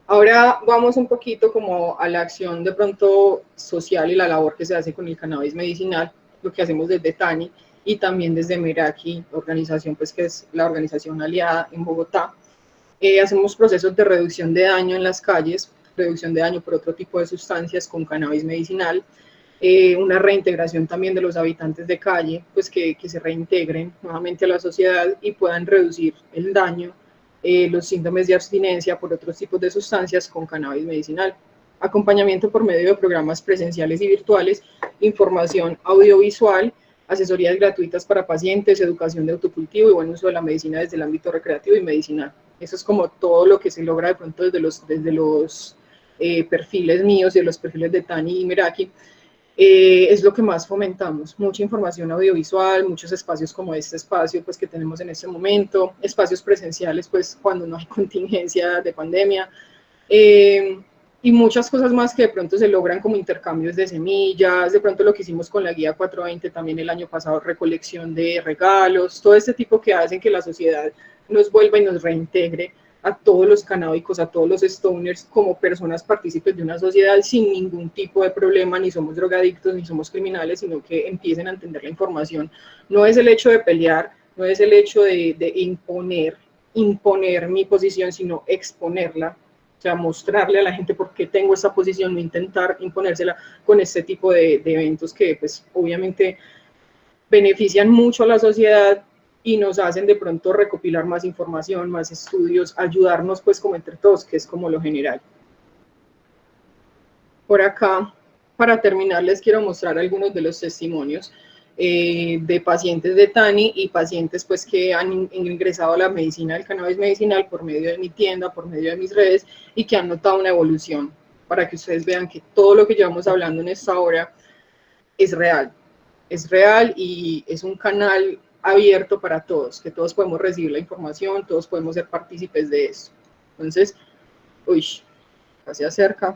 ahora vamos un poquito como a la acción de pronto social y la labor que se hace con el cannabis medicinal, lo que hacemos desde TANI y también desde Meraki, organización pues que es la organización aliada en Bogotá. Hacemos procesos de reducción de daño en las calles, reducción de daño por otro tipo de sustancias con cannabis medicinal, una reintegración también de los habitantes de calle, pues que se reintegren nuevamente a la sociedad y puedan reducir el daño, los síntomas de abstinencia por otros tipos de sustancias con cannabis medicinal. Acompañamiento por medio de programas presenciales y virtuales, información audiovisual, asesorías gratuitas para pacientes, educación de autocultivo y buen uso de la medicina desde el ámbito recreativo y medicinal. Eso es como todo lo que se logra de pronto desde los perfiles míos y de los perfiles de Tani y Meraki. Es lo que más fomentamos, mucha información audiovisual, muchos espacios como este espacio pues que tenemos en este momento, espacios presenciales pues cuando no hay contingencia de pandemia, y muchas cosas más que de pronto se logran como intercambios de semillas, de pronto lo que hicimos con la guía 420 también el año pasado, recolección de regalos, todo este tipo que hacen que la sociedad nos vuelva y nos reintegre a todos los canábicos, a todos los stoners, como personas partícipes de una sociedad sin ningún tipo de problema, ni somos drogadictos, ni somos criminales, sino que empiecen a entender la información. No es el hecho de pelear, no es el hecho de imponer mi posición, sino exponerla, o sea, mostrarle a la gente por qué tengo esa posición, no intentar imponérsela con este tipo de eventos que pues obviamente benefician mucho a la sociedad y nos hacen de pronto recopilar más información, más estudios, ayudarnos pues como entre todos, que es como lo general. Por acá, para terminar, les quiero mostrar algunos de los testimonios de pacientes de Tani y pacientes pues que han ingresado a la medicina del cannabis medicinal por medio de mi tienda, por medio de mis redes y que han notado una evolución, para que ustedes vean que todo lo que llevamos hablando en esta hora es real y es un canal abierto para todos, que todos podemos recibir la información, todos podemos ser partícipes de eso. Entonces, uy, se acerca.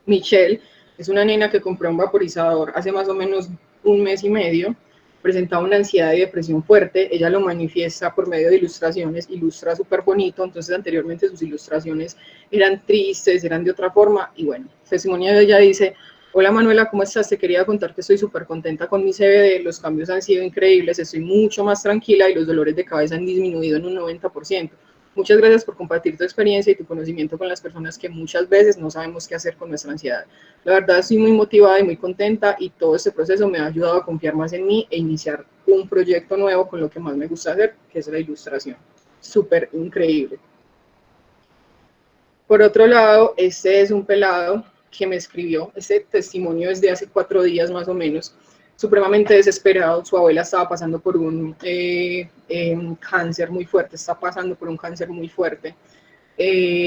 Michelle es una nena que compró un vaporizador hace más o menos 1 mes y medio, presentaba una ansiedad y depresión fuerte, ella lo manifiesta por medio de ilustraciones, ilustra súper bonito, entonces anteriormente sus ilustraciones eran tristes, eran de otra forma, y bueno, el testimonio de ella dice: hola Manuela, ¿cómo estás? Te quería contar que estoy súper contenta con mi CBD, los cambios han sido increíbles, estoy mucho más tranquila y los dolores de cabeza han disminuido en un 90%. Muchas gracias por compartir tu experiencia y tu conocimiento con las personas que muchas veces no sabemos qué hacer con nuestra ansiedad. La verdad estoy muy motivada y muy contenta y todo este proceso me ha ayudado a confiar más en mí e iniciar un proyecto nuevo con lo que más me gusta hacer, que es la ilustración. Súper increíble. Por otro lado, este es un pelado que me escribió, este testimonio es de hace 4 días más o menos, supremamente desesperado. Su abuela estaba pasando por un cáncer muy fuerte, está pasando por un cáncer muy fuerte.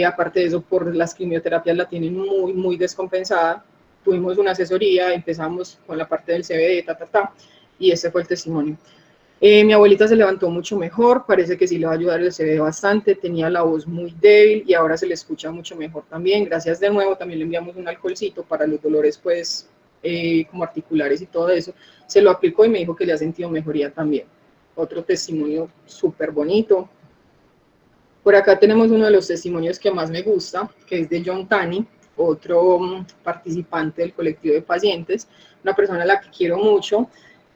Aparte de eso, por las quimioterapias la tienen muy, muy descompensada. Tuvimos una asesoría, empezamos con la parte del CBD, y ese fue el testimonio. Mi abuelita se levantó mucho mejor, parece que sí le va a ayudar, se ve bastante, tenía la voz muy débil y ahora se le escucha mucho mejor también. Gracias de nuevo, también le enviamos un alcoholcito para los dolores pues como articulares y todo eso. Se lo aplicó y me dijo que le ha sentido mejoría también. Otro testimonio súper bonito. Por acá tenemos uno de los testimonios que más me gusta, que es de John Tani, otro participante del colectivo de pacientes, una persona a la que quiero mucho,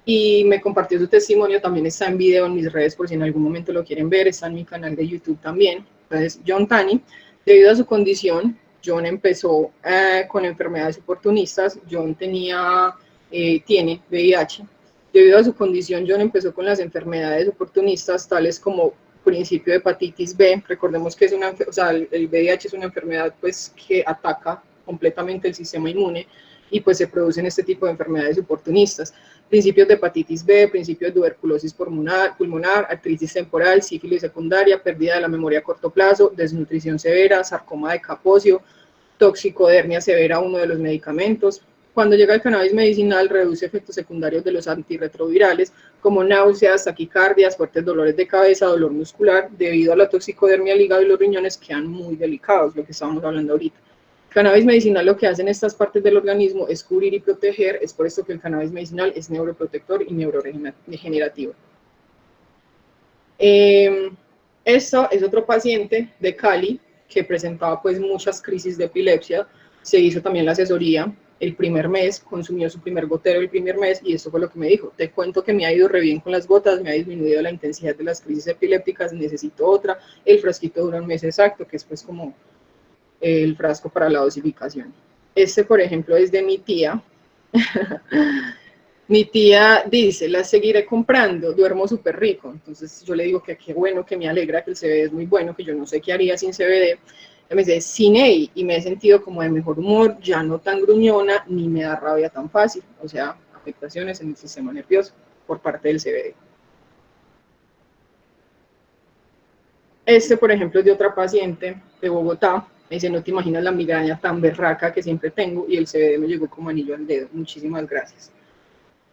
y me compartió su testimonio, también está en video en mis redes por si en algún momento lo quieren ver, está en mi canal de YouTube también. Entonces, John Tani, debido a su condición, John empezó con enfermedades oportunistas. John tiene VIH. Debido a su condición, John empezó con las enfermedades oportunistas, tales como principio de hepatitis B. Recordemos que es el VIH es una enfermedad pues, que ataca completamente el sistema inmune y pues se producen este tipo de enfermedades oportunistas. Principios de hepatitis B, principios de tuberculosis pulmonar, artritis temporal, sífilis secundaria, pérdida de la memoria a corto plazo, desnutrición severa, sarcoma de Kaposi, toxicodermia severa, uno de los medicamentos. Cuando llega el cannabis medicinal, reduce efectos secundarios de los antirretrovirales, como náuseas, taquicardias, fuertes dolores de cabeza, dolor muscular, debido a la toxicodermia al hígado y los riñones quedan muy delicados, lo que estábamos hablando ahorita. Cannabis medicinal lo que hace en estas partes del organismo es cubrir y proteger, es por esto que el cannabis medicinal es neuroprotector y neuroregenerativo. Esto es otro paciente de Cali que presentaba pues muchas crisis de epilepsia, se hizo también la asesoría el primer mes, consumió su primer gotero el primer mes y esto fue lo que me dijo: te cuento que me ha ido re bien con las gotas, me ha disminuido la intensidad de las crisis epilépticas, necesito otra, el frasquito dura 1 mes exacto, que es pues como el frasco para la dosificación. Este, por ejemplo, es de mi tía. Mi tía dice: las seguiré comprando, duermo súper rico. Entonces yo le digo que qué bueno, que me alegra, que el CBD es muy bueno, que yo no sé qué haría sin CBD. Ella me dice: cine, y me he sentido como de mejor humor, ya no tan gruñona, ni me da rabia tan fácil. O sea, afectaciones en el sistema nervioso por parte del CBD. Este, por ejemplo, es de otra paciente de Bogotá. Me dice: no te imaginas la migraña tan berraca que siempre tengo y el CBD me llegó como anillo al dedo. Muchísimas gracias.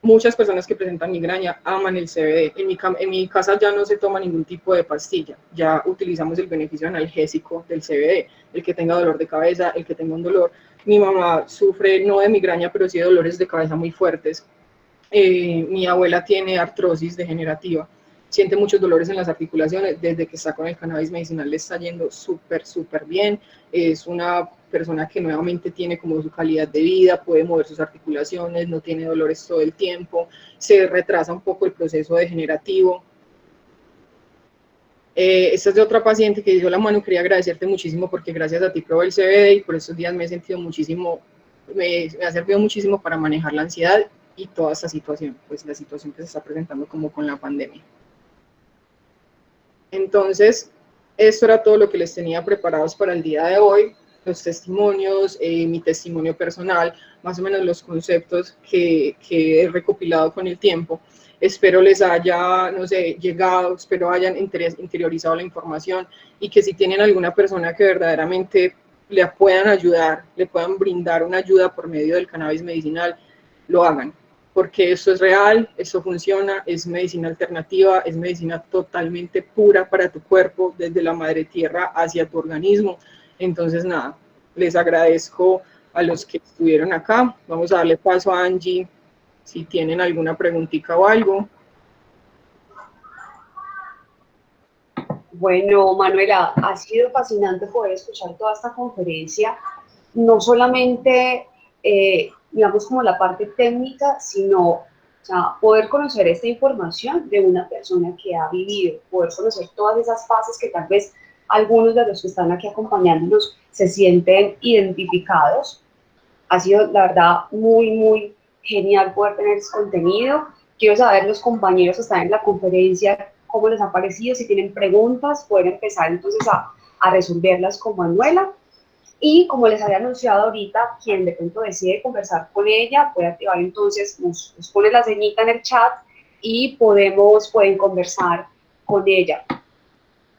Muchas personas que presentan migraña aman el CBD. En mi casa ya no se toma ningún tipo de pastilla. Ya utilizamos el beneficio analgésico del CBD. El que tenga dolor de cabeza, el que tenga un dolor. Mi mamá sufre no de migraña, pero sí de dolores de cabeza muy fuertes. Mi abuela tiene artrosis degenerativa. Siente muchos dolores en las articulaciones. Desde que está con el cannabis medicinal le está yendo súper, súper bien. Es una persona que nuevamente tiene como su calidad de vida, puede mover sus articulaciones, no tiene dolores todo el tiempo, se retrasa un poco el proceso degenerativo. Esta es de otra paciente que dijo: hola Manu, quería agradecerte muchísimo porque gracias a ti probé el CBD y por estos días me he sentido muchísimo, me ha servido muchísimo para manejar la ansiedad y toda esta situación, pues la situación que se está presentando como con la pandemia. Entonces, esto era todo lo que les tenía preparados para el día de hoy, los testimonios, mi testimonio personal, más o menos los conceptos que he recopilado con el tiempo. Espero les haya, no sé, llegado, espero hayan interiorizado la información y que si tienen alguna persona que verdaderamente le puedan ayudar, le puedan brindar una ayuda por medio del cannabis medicinal, lo hagan. porque esto es real, esto funciona, es medicina alternativa, es medicina totalmente pura para tu cuerpo, desde la madre tierra hacia tu organismo. Entonces, nada, les agradezco a los que estuvieron acá. Vamos a darle paso a Angie, si tienen alguna preguntita o algo. Bueno, Manuela, ha sido fascinante poder escuchar toda esta conferencia, no solamente, digamos, como la parte técnica, sino, o sea, poder conocer esta información de una persona que ha vivido, poder conocer todas esas fases que tal vez algunos de los que están aquí acompañándonos se sienten identificados. Ha sido, la verdad, muy, muy genial poder tener ese contenido. Quiero saber los compañeros que están en la conferencia, cómo les ha parecido, si tienen preguntas, pueden empezar entonces a resolverlas con Manuela. Y como les había anunciado ahorita, quien de pronto decide conversar con ella, puede activar entonces, nos pone la ceñita en el chat y pueden conversar con ella.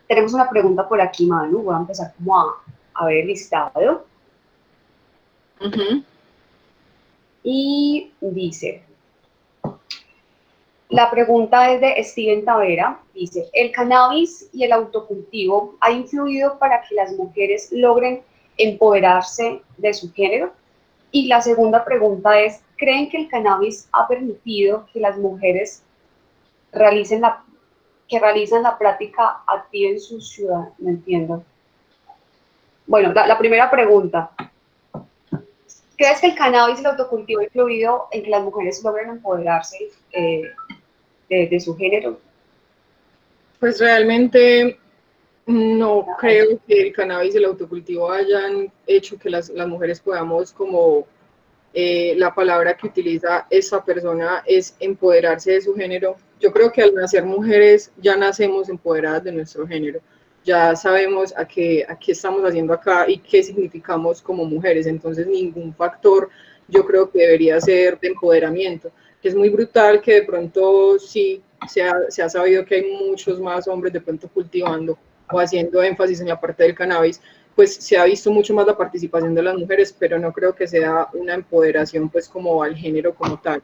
Tenemos una pregunta por aquí, Manu, voy a empezar como a ver el listado. Y dice, la pregunta es de Steven Tavera, dice, ¿el cannabis y el autocultivo ha influido para que las mujeres logren empoderarse de su género? Y la segunda pregunta es, ¿creen que el cannabis ha permitido que las mujeres realizan la práctica activa en su ciudad? No entiendo. Bueno, la primera pregunta. ¿Crees que el cannabis y el autocultivo ha influido en que las mujeres logren empoderarse de su género? Pues realmente no creo que el cannabis y el autocultivo hayan hecho que las mujeres podamos, como la palabra que utiliza esa persona es empoderarse de su género. Yo creo que al nacer mujeres ya nacemos empoderadas de nuestro género. Ya sabemos a qué estamos haciendo acá y qué significamos como mujeres. Entonces ningún factor yo creo que debería ser de empoderamiento. Es muy brutal que de pronto sí se ha sabido que hay muchos más hombres de pronto cultivando o haciendo énfasis en la parte del cannabis, pues se ha visto mucho más la participación de las mujeres, pero no creo que sea una empoderación pues como al género como tal.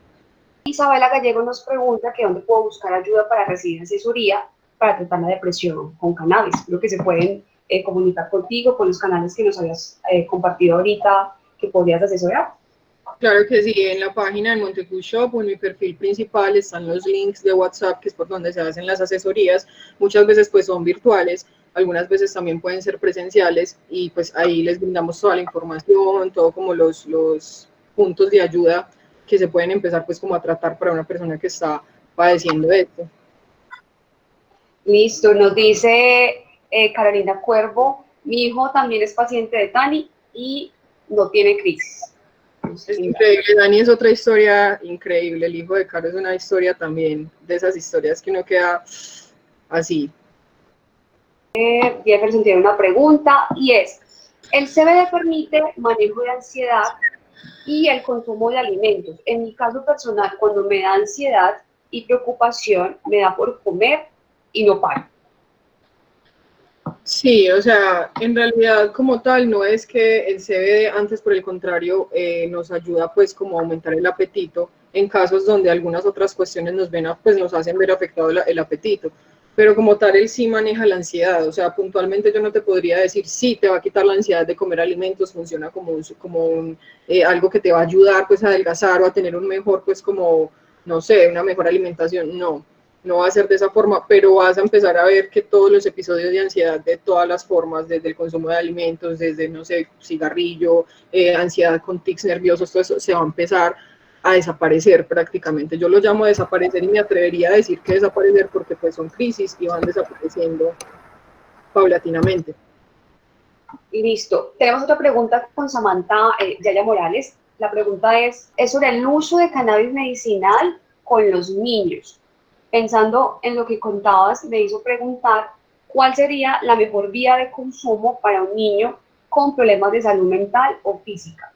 Isabela Gallego nos pregunta que dónde puedo buscar ayuda para recibir asesoría para tratar la depresión con cannabis. Creo que se pueden comunicar contigo, con los canales que nos habías compartido ahorita, que podrías asesorar. Claro que sí, en la página de Montecu Shop o en mi perfil principal están los links de WhatsApp, que es por donde se hacen las asesorías. Muchas veces pues son virtuales, algunas veces también pueden ser presenciales y pues ahí les brindamos toda la información, todo como los puntos de ayuda que se pueden empezar pues como a tratar para una persona que está padeciendo esto. Listo, nos dice Carolina Cuervo, mi hijo también es paciente de TANI y no tiene crisis. Es increíble, Dani es otra historia increíble, el hijo de Caro es una historia también, de esas historias que uno queda así. Jefferson tiene una pregunta y es, ¿el CBD permite manejo de ansiedad y el consumo de alimentos? En mi caso personal, cuando me da ansiedad y preocupación, me da por comer y no paro. Sí, o sea, en realidad como tal no es que el CBD, antes por el contrario, nos ayuda pues como a aumentar el apetito en casos donde algunas otras cuestiones pues nos hacen ver afectado el apetito, pero como tal él sí maneja la ansiedad, o sea, puntualmente yo no te podría decir sí, te va a quitar la ansiedad de comer alimentos, funciona como algo que te va a ayudar pues a adelgazar o a tener un mejor pues como, no sé, una mejor alimentación, no va a ser de esa forma, pero vas a empezar a ver que todos los episodios de ansiedad de todas las formas, desde el consumo de alimentos, desde, no sé, cigarrillo, ansiedad con tics nerviosos, todo eso se va a empezar a desaparecer prácticamente. Yo lo llamo desaparecer y me atrevería a decir que desaparecer porque pues son crisis y van desapareciendo paulatinamente. Listo. Tenemos otra pregunta con Samantha Yaya Morales. La pregunta es sobre el uso de cannabis medicinal con los niños. Pensando en lo que contabas, me hizo preguntar cuál sería la mejor vía de consumo para un niño con problemas de salud mental o física.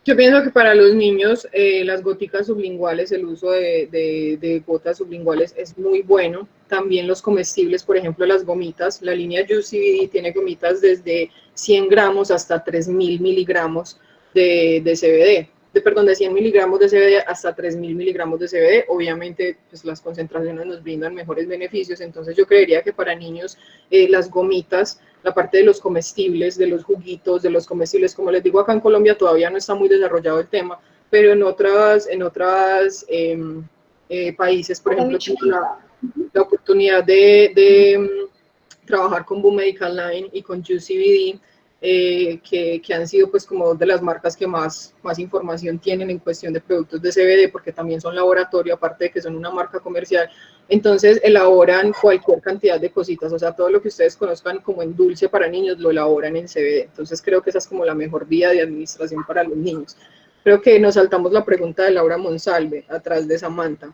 Yo pienso que para los niños las goticas sublinguales, el uso de gotas sublinguales es muy bueno. También los comestibles, por ejemplo, las gomitas. La línea UCBD tiene gomitas desde 100 gramos hasta 3.000 miligramos de CBD. de 100 miligramos de CBD hasta 3.000 miligramos de CBD. Obviamente, pues las concentraciones nos brindan mejores beneficios, entonces yo creería que para niños las gomitas, la parte de los comestibles, de los juguitos, de los comestibles, como les digo, acá en Colombia todavía no está muy desarrollado el tema, pero en otras países, por ejemplo, tengo la oportunidad de trabajar con Boom Medical Line y con JuiceCBD, que han sido pues como de las marcas que más información tienen en cuestión de productos de CBD, porque también son laboratorio, aparte de que son una marca comercial. Entonces elaboran cualquier cantidad de cositas, o sea, todo lo que ustedes conozcan como en dulce para niños lo elaboran en CBD. Entonces creo que esa es como la mejor vía de administración para los niños. Creo que nos saltamos la pregunta de Laura Monsalve, atrás de Samantha.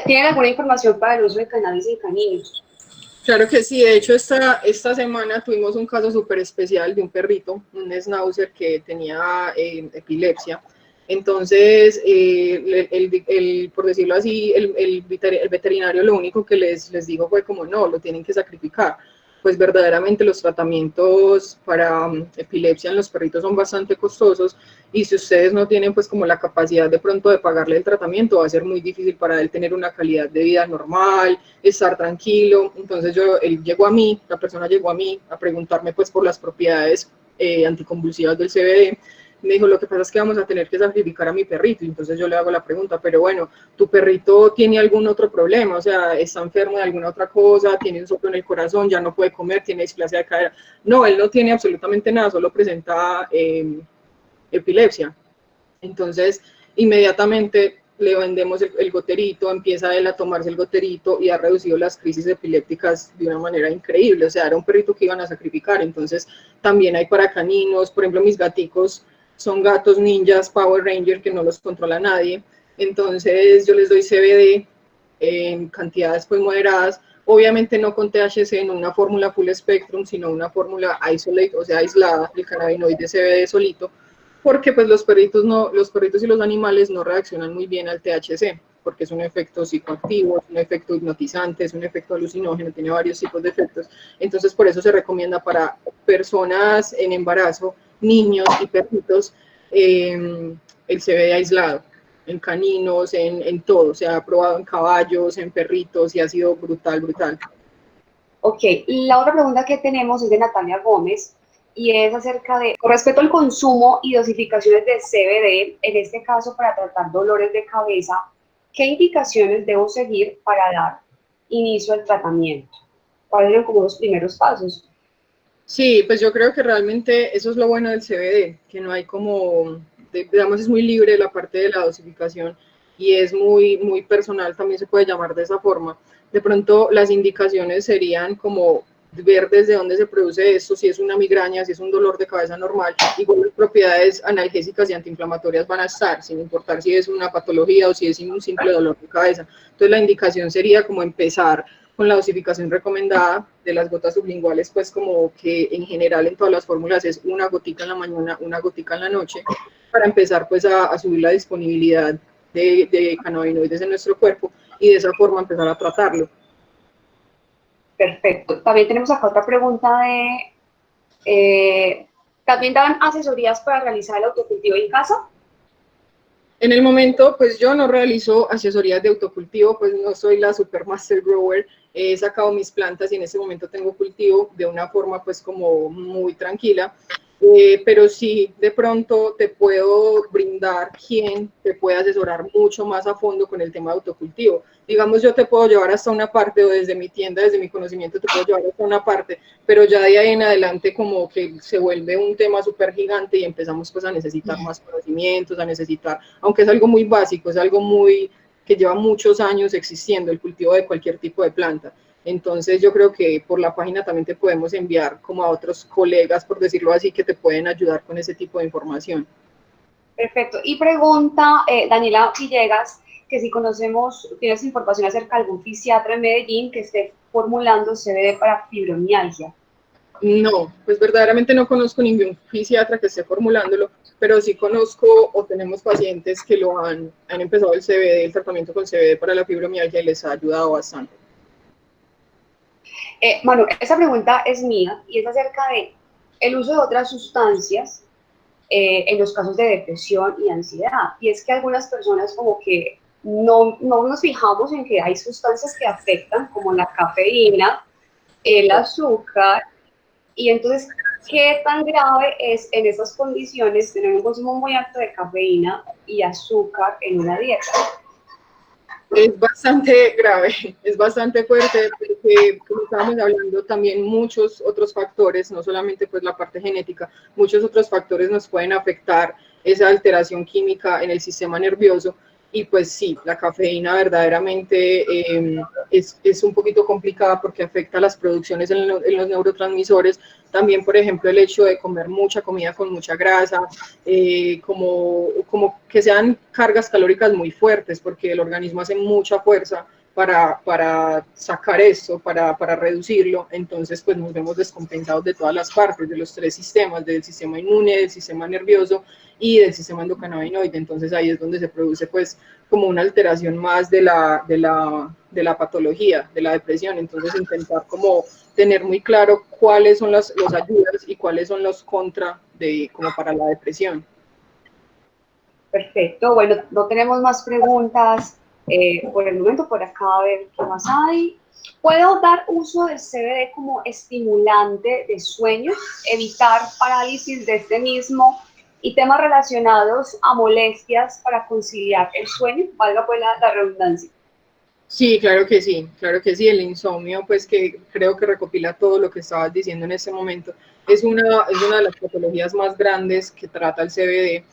¿Tienen alguna información para el uso de cannabis en caninos? Claro que sí, de hecho esta semana tuvimos un caso súper especial de un perrito, un schnauzer que tenía epilepsia. Entonces, por decirlo así, el veterinario lo único que les dijo fue como no, lo tienen que sacrificar. Pues verdaderamente los tratamientos para epilepsia en los perritos son bastante costosos, y si ustedes no tienen pues como la capacidad de pronto de pagarle el tratamiento, va a ser muy difícil para él tener una calidad de vida normal, estar tranquilo. Entonces la persona llegó a mí a preguntarme pues por las propiedades anticonvulsivas del CBD. Me dijo, lo que pasa es que vamos a tener que sacrificar a mi perrito. Entonces yo le hago la pregunta, pero bueno, ¿tu perrito tiene algún otro problema? O sea, ¿está enfermo de alguna otra cosa? ¿Tiene un soplo en el corazón? ¿Ya no puede comer? ¿Tiene displasia de cadera? No, él no tiene absolutamente nada, solo presenta epilepsia. Entonces, inmediatamente le vendemos el goterito, empieza él a tomarse el goterito y ha reducido las crisis epilépticas de una manera increíble. O sea, era un perrito que iban a sacrificar. Entonces, también hay para caninos. Por ejemplo, mis gaticos son gatos ninjas Power Ranger que no los controla nadie. Entonces, yo les doy CBD en cantidades pues moderadas. Obviamente no con THC, no una fórmula full spectrum, sino una fórmula isolate, o sea, aislada, el cannabinoide CBD solito, porque pues los perritos y los animales no reaccionan muy bien al THC, porque es un efecto psicoactivo, es un efecto hipnotizante, es un efecto alucinógeno, tiene varios tipos de efectos. Entonces por eso se recomienda para personas en embarazo, niños y perritos, el CBD aislado, en caninos, en todo. Se ha probado en caballos, en perritos, y ha sido brutal. Ok, la otra pregunta que tenemos es de Natalia Gómez, y es acerca de, con respecto al consumo y dosificaciones de CBD, en este caso para tratar dolores de cabeza, ¿qué indicaciones debo seguir para dar inicio al tratamiento? ¿Cuáles son como los primeros pasos? Sí, pues yo creo que realmente eso es lo bueno del CBD, que no hay como, digamos, es muy libre la parte de la dosificación, y es muy personal, también se puede llamar de esa forma. De pronto las indicaciones serían como ver desde dónde se produce esto, si es una migraña, si es un dolor de cabeza normal, igual las propiedades analgésicas y antiinflamatorias van a estar, sin importar si es una patología o si es un simple dolor de cabeza. Entonces la indicación sería como empezar con la dosificación recomendada de las gotas sublinguales, pues como que en general en todas las fórmulas es una gotica en la mañana, una gotica en la noche, para empezar pues a subir la disponibilidad de cannabinoides en nuestro cuerpo, y de esa forma empezar a tratarlo. Perfecto. También tenemos acá otra pregunta ¿también dan asesorías para realizar el autocultivo en casa? En el momento, pues yo no realizo asesorías de autocultivo, pues no soy la super master grower, he sacado mis plantas y en este momento tengo cultivo de una forma pues como muy tranquila, pero sí de pronto te puedo brindar quien te puede asesorar mucho más a fondo con el tema de autocultivo. Digamos, yo te puedo llevar hasta una parte, o desde mi tienda, desde mi conocimiento te puedo llevar hasta una parte, pero ya de ahí en adelante como que se vuelve un tema súper gigante y empezamos pues a necesitar más conocimientos, a necesitar, aunque es algo muy básico, es algo que lleva muchos años existiendo, el cultivo de cualquier tipo de planta. Entonces yo creo que por la página también te podemos enviar como a otros colegas, por decirlo así, que te pueden ayudar con ese tipo de información. Perfecto. Y pregunta Daniela Villegas, que si tienes información acerca de algún fisiatra en Medellín que esté formulando CBD para fibromialgia. No, pues verdaderamente no conozco ningún fisiatra que esté formulándolo, pero sí conozco o tenemos pacientes que han empezado el CBD, el tratamiento con CBD para la fibromialgia, y les ha ayudado bastante. Manu, esa pregunta es mía y es acerca de el uso de otras sustancias en los casos de depresión y ansiedad. Y es que algunas personas como que no nos fijamos en que hay sustancias que afectan, como la cafeína, el azúcar, y entonces, ¿qué tan grave es en esas condiciones tener un consumo muy alto de cafeína y azúcar en una dieta? Es bastante grave, es bastante fuerte, porque como estábamos hablando, también muchos otros factores, no solamente pues la parte genética, muchos otros factores nos pueden afectar esa alteración química en el sistema nervioso. Y pues sí, la cafeína verdaderamente es un poquito complicada porque afecta las producciones en los neurotransmisores. También, por ejemplo, el hecho de comer mucha comida con mucha grasa, como que sean cargas calóricas muy fuertes, porque el organismo hace mucha fuerza para sacar esto, para reducirlo. Entonces pues nos vemos descompensados de todas las partes, de los tres sistemas, del sistema inmune, del sistema nervioso y del sistema endocannabinoide. Entonces ahí es donde se produce pues como una alteración más de la patología, de la depresión. Entonces intentar como tener muy claro cuáles son los ayudas y cuáles son los contra de como para la depresión. Perfecto, bueno, no tenemos más preguntas por el momento. Por acá a ver qué más hay. ¿Puedo dar uso del CBD como estimulante de sueño, evitar parálisis de este mismo y temas relacionados a molestias para conciliar el sueño? Valga pues la redundancia. Sí, claro que sí, el insomnio, pues que creo que recopila todo lo que estabas diciendo en este momento, es una de las patologías más grandes que trata el CBD,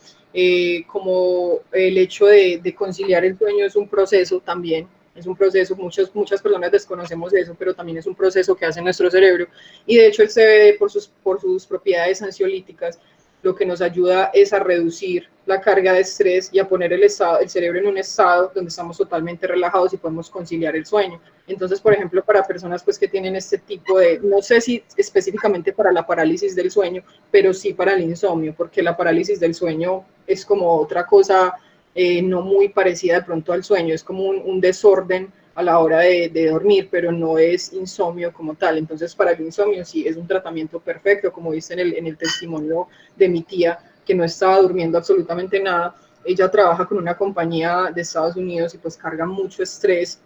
como el hecho de conciliar el sueño es un proceso también, es un proceso, muchas personas desconocemos eso, pero también es un proceso que hace nuestro cerebro, y de hecho el CBD por sus propiedades ansiolíticas, lo que nos ayuda es a reducir la carga de estrés y a poner el cerebro en un estado donde estamos totalmente relajados y podemos conciliar el sueño. Entonces, por ejemplo, para personas pues que tienen este tipo de, no sé si específicamente para la parálisis del sueño, pero sí para el insomnio, porque la parálisis del sueño es como otra cosa no muy parecida de pronto al sueño, es como un desorden a la hora de dormir, pero no es insomnio como tal. Entonces, para el insomnio sí es un tratamiento perfecto, como dice en el testimonio de mi tía, que no estaba durmiendo absolutamente nada. Ella trabaja con una compañía de Estados Unidos y pues carga mucho estrés,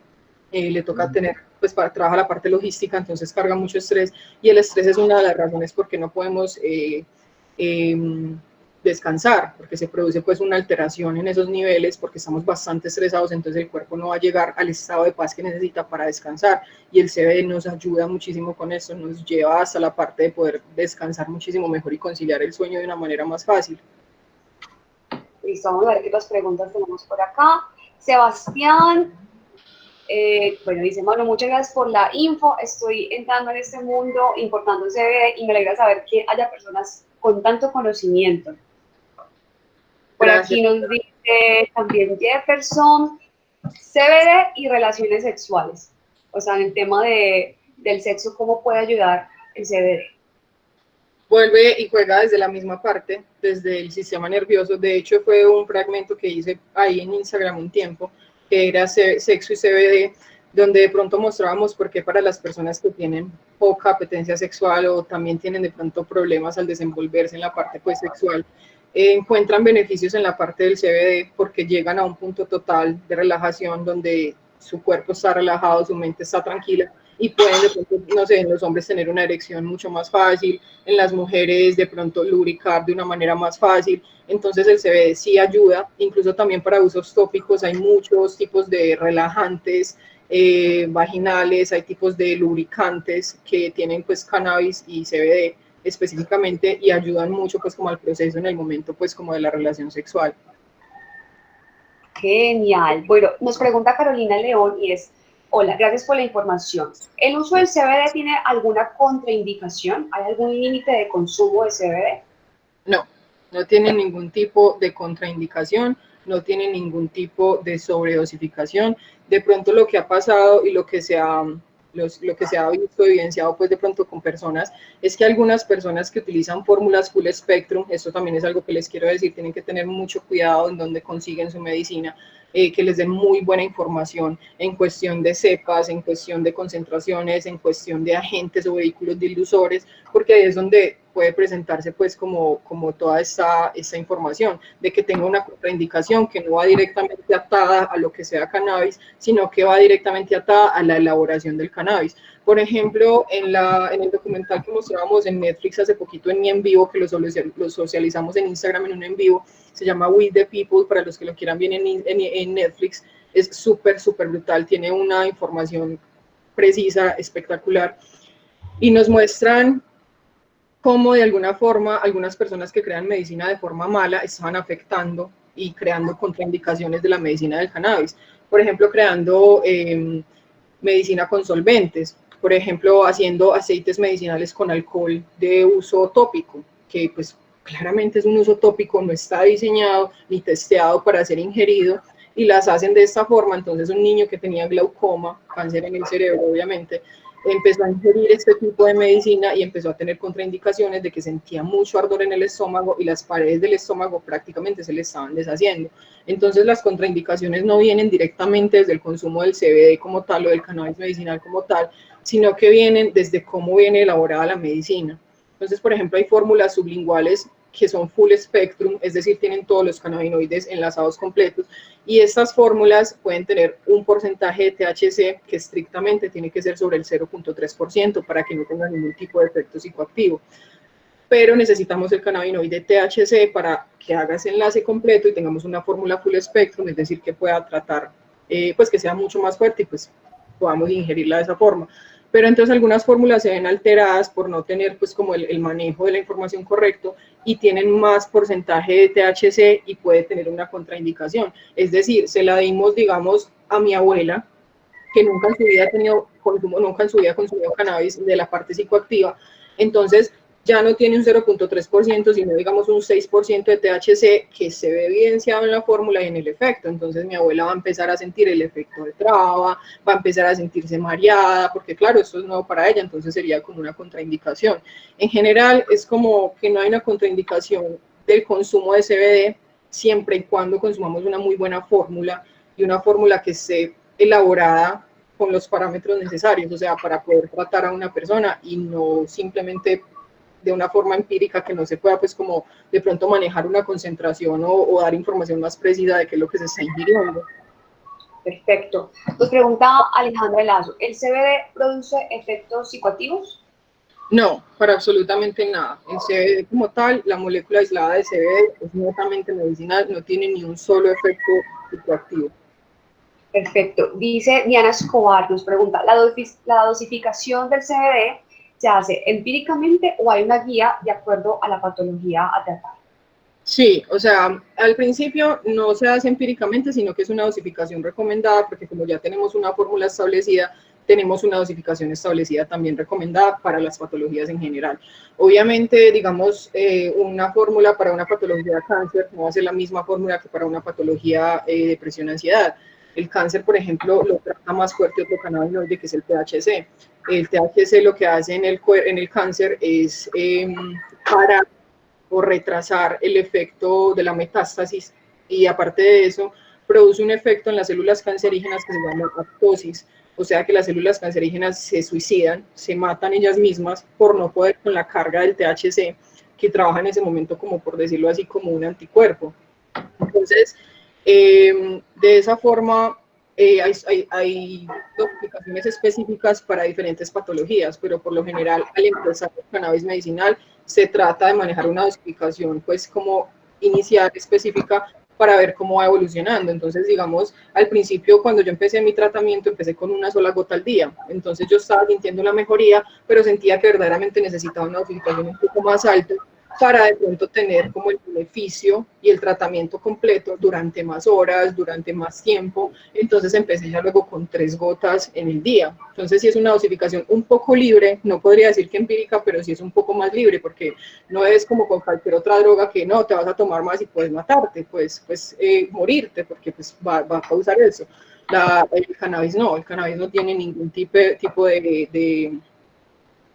le toca tener, pues trabaja la parte logística, entonces carga mucho estrés, y el estrés es una de las razones por qué no podemos descansar, porque se produce pues una alteración en esos niveles, porque estamos bastante estresados, entonces el cuerpo no va a llegar al estado de paz que necesita para descansar, y el CBD nos ayuda muchísimo con eso, nos lleva hasta la parte de poder descansar muchísimo mejor y conciliar el sueño de una manera más fácil. Listo, vamos a ver qué otras preguntas tenemos por acá. Sebastián, bueno, dice, Manu, muchas gracias por la info, estoy entrando en este mundo importando CBD y me alegra saber que haya personas con tanto conocimiento. Por Gracias. aquí nos dice también Jefferson, CBD y relaciones sexuales. O sea, en el tema del sexo, ¿cómo puede ayudar el CBD? Vuelve y juega desde la misma parte, desde el sistema nervioso. De hecho, fue un fragmento que hice ahí en Instagram un tiempo, que era sexo y CBD, donde de pronto mostrábamos por qué para las personas que tienen poca apetencia sexual o también tienen de pronto problemas al desenvolverse en la parte pues sexual, encuentran beneficios en la parte del CBD porque llegan a un punto total de relajación donde su cuerpo está relajado, su mente está tranquila y pueden de pronto, no sé, en los hombres tener una erección mucho más fácil, en las mujeres de pronto lubricar de una manera más fácil. Entonces el CBD sí ayuda, incluso también para usos tópicos hay muchos tipos de relajantes vaginales, hay tipos de lubricantes que tienen pues cannabis y CBD específicamente y ayudan mucho pues como al proceso en el momento pues como de la relación sexual. Genial. Bueno, nos pregunta Carolina León y es, hola, gracias por la información. ¿El uso del CBD tiene alguna contraindicación? ¿Hay algún límite de consumo de CBD? No, no tiene ningún tipo de contraindicación, no tiene ningún tipo de sobredosificación. De pronto lo que ha pasado y lo que se ha visto evidenciado pues de pronto con personas es que algunas personas que utilizan fórmulas full spectrum, esto también es algo que les quiero decir, tienen que tener mucho cuidado en dónde consiguen su medicina, que les den muy buena información en cuestión de cepas, en cuestión de concentraciones, en cuestión de agentes o vehículos dilusores, porque ahí es donde puede presentarse pues como toda esta información de que tenga una contraindicación que no va directamente atada a lo que sea cannabis, sino que va directamente atada a la elaboración del cannabis. Por ejemplo, en el documental que mostrábamos en Netflix hace poquito en mi en vivo, que lo socializamos en Instagram en un en vivo, se llama We the People, para los que lo quieran ver en Netflix, es súper brutal, tiene una información precisa, espectacular, y nos muestran cómo de alguna forma algunas personas que crean medicina de forma mala estaban afectando y creando contraindicaciones de la medicina del cannabis. Por ejemplo, creando medicina con solventes, por ejemplo, haciendo aceites medicinales con alcohol de uso tópico, que pues claramente es un uso tópico, no está diseñado ni testeado para ser ingerido, y las hacen de esta forma. Entonces un niño que tenía glaucoma, cáncer en el cerebro obviamente, empezó a ingerir este tipo de medicina y empezó a tener contraindicaciones de que sentía mucho ardor en el estómago y las paredes del estómago prácticamente se le estaban deshaciendo. Entonces las contraindicaciones no vienen directamente desde el consumo del CBD como tal o del cannabis medicinal como tal, sino que vienen desde cómo viene elaborada la medicina. Entonces, por ejemplo, hay fórmulas sublinguales que son full spectrum, es decir, tienen todos los cannabinoides enlazados completos, y estas fórmulas pueden tener un porcentaje de THC que estrictamente tiene que ser sobre el 0.3% para que no tenga ningún tipo de efecto psicoactivo. Pero necesitamos el cannabinoide THC para que haga ese enlace completo y tengamos una fórmula full spectrum, es decir, que pueda tratar, pues que sea mucho más fuerte y pues podamos ingerirla de esa forma. Pero entonces algunas fórmulas se ven alteradas por no tener pues como el manejo de la información correcto y tienen más porcentaje de THC y puede tener una contraindicación. Es decir, se la dimos, digamos, a mi abuela, que nunca en su vida ha tenido consumo, nunca en su vida ha consumido cannabis de la parte psicoactiva, entonces ya no tiene un 0.3%, sino digamos un 6% de THC que se ve evidenciado en la fórmula y en el efecto. Entonces mi abuela va a empezar a sentir el efecto de traba, va a empezar a sentirse mareada, porque claro, esto es nuevo para ella, entonces sería como una contraindicación. En general es como que no hay una contraindicación del consumo de CBD siempre y cuando consumamos una muy buena fórmula y una fórmula que esté elaborada con los parámetros necesarios, o sea, para poder tratar a una persona y no simplemente de una forma empírica que no se pueda pues como de pronto manejar una concentración o dar información más precisa de qué es lo que se está ingiriendo. Perfecto. Nos pregunta Alejandra Lazo, ¿el CBD produce efectos psicoactivos? No, para absolutamente nada. El CBD como tal, la molécula aislada de CBD es netamente medicinal, no tiene ni un solo efecto psicoactivo. Perfecto. Dice Diana Escobar, nos pregunta, ¿la dosificación del CBD se hace empíricamente o hay una guía de acuerdo a la patología a tratar? Sí, o sea, al principio no se hace empíricamente, sino que es una dosificación recomendada, porque como ya tenemos una fórmula establecida, tenemos una dosificación establecida también recomendada para las patologías en general. Obviamente, digamos, una fórmula para una patología de cáncer no va a ser la misma fórmula que para una patología de depresión, ansiedad. El cáncer, por ejemplo, lo trata más fuerte otro cannabinoide que es el THC. El THC lo que hace en el cáncer es parar o retrasar el efecto de la metástasis, y aparte de eso produce un efecto en las células cancerígenas que se llama apoptosis, o sea que las células cancerígenas se suicidan, se matan ellas mismas por no poder con la carga del THC que trabaja en ese momento, como por decirlo así, como un anticuerpo. Entonces, de esa forma hay dosificaciones específicas para diferentes patologías, pero por lo general al empezar el cannabis medicinal se trata de manejar una dosificación pues como inicial específica para ver cómo va evolucionando. Entonces, digamos, al principio cuando yo empecé mi tratamiento, empecé con una sola gota al día. Entonces yo estaba sintiendo una mejoría, pero sentía que verdaderamente necesitaba una dosificación un poco más alta para de pronto tener como el beneficio y el tratamiento completo durante más horas, durante más tiempo. Entonces empecé ya luego con 3 gotas en el día. Entonces sí es una dosificación un poco libre, no podría decir que empírica, pero sí es un poco más libre, porque no es como con cualquier otra droga que no, te vas a tomar más y puedes matarte, pues morirte, porque pues va a causar eso. El cannabis no tiene ningún tipo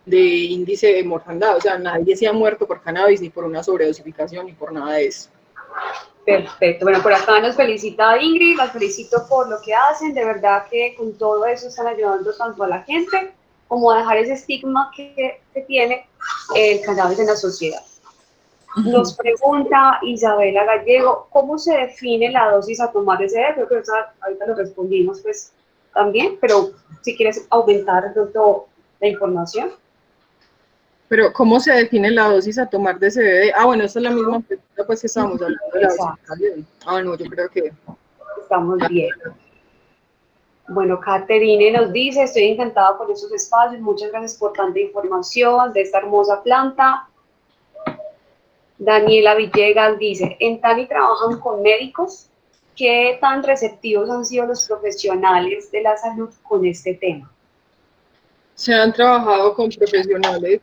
de índice de mortandad, o sea, nadie se ha muerto por cannabis, ni por una sobredosificación, ni por nada de eso. Perfecto. Bueno, por acá nos felicita Ingrid, las felicito por lo que hacen. De verdad que con todo eso están ayudando tanto a la gente como a dejar ese estigma que tiene el cannabis en la sociedad. Nos pregunta Isabela Gallego, ¿cómo se define la dosis a tomar de CBD? Creo que ahorita lo respondimos pues también, pero si quieres aumentar tanto la información. Pero, ¿cómo se define la dosis a tomar de CBD? Ah, bueno, esa es la misma pregunta pues que estábamos hablando de la dosificación. Ah, no, yo creo que... Estamos bien. Bueno, Caterine nos dice, estoy encantada por esos espacios, muchas gracias por tanta información de esta hermosa planta. Daniela Villegas dice, en Tani trabajan con médicos, ¿qué tan receptivos han sido los profesionales de la salud con este tema? Se han trabajado con profesionales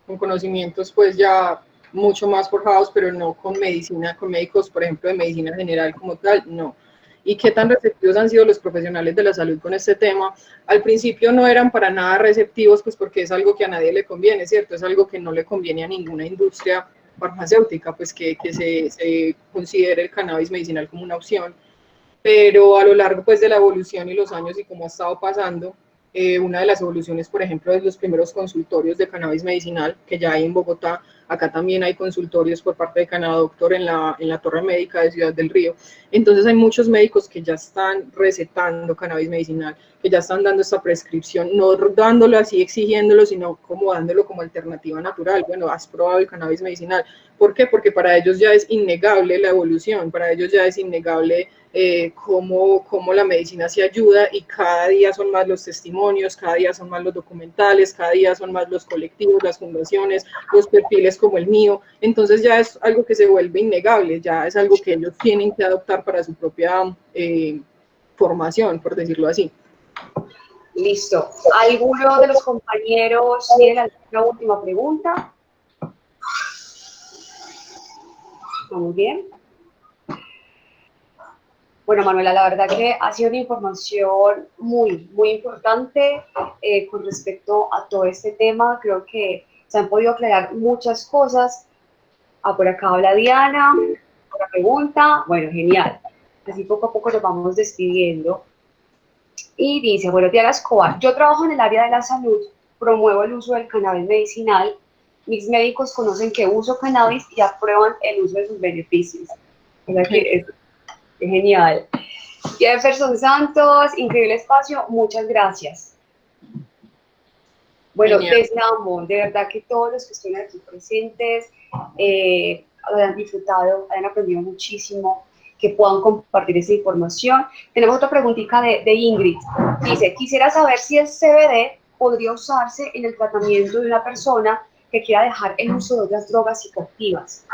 con conocimientos pues ya mucho más forjados, pero no con medicina, con médicos, por ejemplo, de medicina general como tal, no. ¿Y qué tan receptivos han sido los profesionales de la salud con este tema? Al principio no eran para nada receptivos, pues porque es algo que a nadie le conviene, ¿cierto? Es algo que no le conviene a ninguna industria farmacéutica, pues que se considere el cannabis medicinal como una opción. Pero a lo largo pues de la evolución y los años y cómo ha estado pasando, una de las evoluciones, por ejemplo, es los primeros consultorios de cannabis medicinal que ya hay en Bogotá. Acá también hay consultorios por parte de Canadoctor en la Torre Médica de Ciudad del Río. Entonces hay muchos médicos que ya están recetando cannabis medicinal, que ya están dando esta prescripción, no dándolo así, exigiéndolo, sino como dándolo como alternativa natural. Bueno, has probado el cannabis medicinal. ¿Por qué? Porque para ellos ya es innegable la evolución, para ellos ya es innegable cómo la medicina se ayuda, y cada día son más los testimonios, cada día son más los documentales, cada día son más los colectivos, las fundaciones, los perfiles como el mío. Entonces ya es algo que se vuelve innegable, ya es algo que ellos tienen que adoptar para su propia formación, por decirlo así. Listo. ¿Alguno de los compañeros tiene alguna última pregunta? ¿Estamos bien? Bueno, Manuela, la verdad que ha sido una información muy, muy importante con respecto a todo este tema. Creo que se han podido aclarar muchas cosas. Por acá habla Diana, otra pregunta. Bueno, genial. Así poco a poco nos vamos despidiendo. Y dice, bueno, Diana Escobar, yo trabajo en el área de la salud, promuevo el uso del cannabis medicinal. Mis médicos conocen que uso cannabis y aprueban el uso de sus beneficios. O sea que es genial. Jefferson Santos, increíble espacio, muchas gracias. Bueno, deseamos de verdad que todos los que estén aquí presentes hayan disfrutado, hayan aprendido muchísimo, que puedan compartir esa información. Tenemos otra preguntita de Ingrid. Dice, quisiera saber si el CBD podría usarse en el tratamiento de una persona que quiera dejar el uso de otras drogas psicoactivas.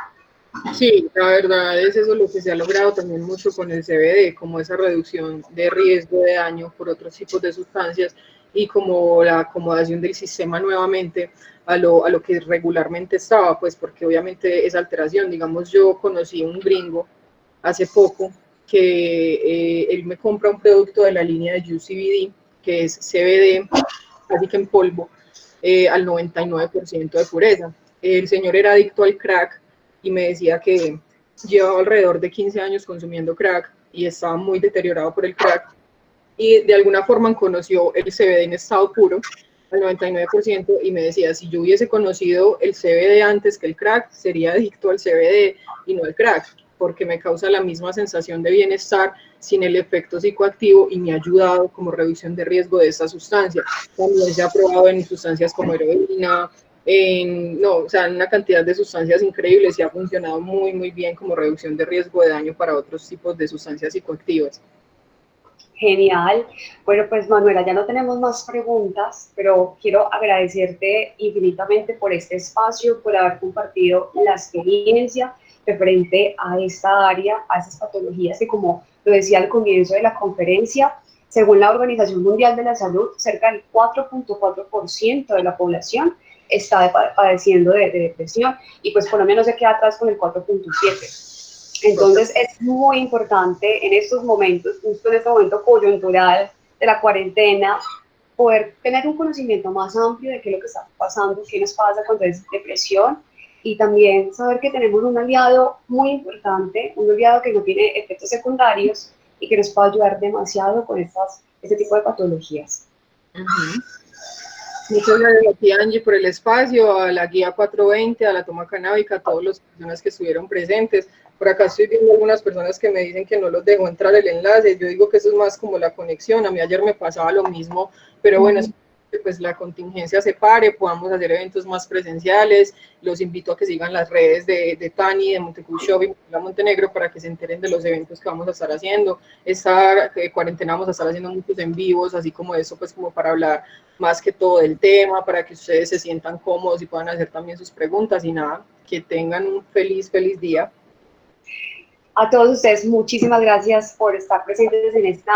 Sí, la verdad es eso lo que se ha logrado también mucho con el CBD, como esa reducción de riesgo de daño por otros tipos de sustancias y como la acomodación del sistema nuevamente a lo que regularmente estaba, pues porque obviamente esa alteración, digamos, yo conocí un gringo hace poco que él me compra un producto de la línea de UCBD, que es CBD, casi que en polvo, al 99% de pureza. El señor era adicto al crack y me decía que llevaba alrededor de 15 años consumiendo crack y estaba muy deteriorado por el crack, y de alguna forma conoció el CBD en estado puro al 99% y me decía, si yo hubiese conocido el CBD antes que el crack, sería adicto al CBD y no al crack, porque me causa la misma sensación de bienestar sin el efecto psicoactivo y me ha ayudado como reducción de riesgo de esta sustancia. También se ha probado en sustancias como heroína, en una cantidad de sustancias increíbles, y ha funcionado muy, muy bien como reducción de riesgo de daño para otros tipos de sustancias psicoactivas. Genial. Bueno, pues Manuela, ya no tenemos más preguntas, pero quiero agradecerte infinitamente por este espacio, por haber compartido la experiencia referente a esta área, a esas patologías que, como lo decía al comienzo de la conferencia, según la Organización Mundial de la Salud, cerca del 4.4% de la población está padeciendo de depresión, y pues por lo menos se queda atrás con el 4.7%. Entonces es muy importante en estos momentos, justo en este momento coyuntural de la cuarentena, poder tener un conocimiento más amplio de qué es lo que está pasando, qué nos pasa cuando es depresión, y también saber que tenemos un aliado muy importante, un aliado que no tiene efectos secundarios y que nos puede ayudar demasiado con este tipo de patologías. Muchas gracias a ti, Angie, por el espacio, a la guía 420, a la toma canábica, a todas las personas que estuvieron presentes. Por acá estoy viendo algunas personas que me dicen que no los dejo entrar el enlace. Yo digo que eso es más como la conexión. A mí ayer me pasaba lo mismo, pero bueno, pues la contingencia se pare, podamos hacer eventos más presenciales. Los invito a que sigan las redes de Tani, de Montecu Shopping, de Montenegro, para que se enteren de los eventos que vamos a estar haciendo. Esta cuarentena vamos a estar haciendo muchos en vivos, así como eso, pues como para hablar más que todo del tema, para que ustedes se sientan cómodos y puedan hacer también sus preguntas. Y nada, que tengan un feliz día. A todos ustedes, muchísimas gracias por estar presentes en esta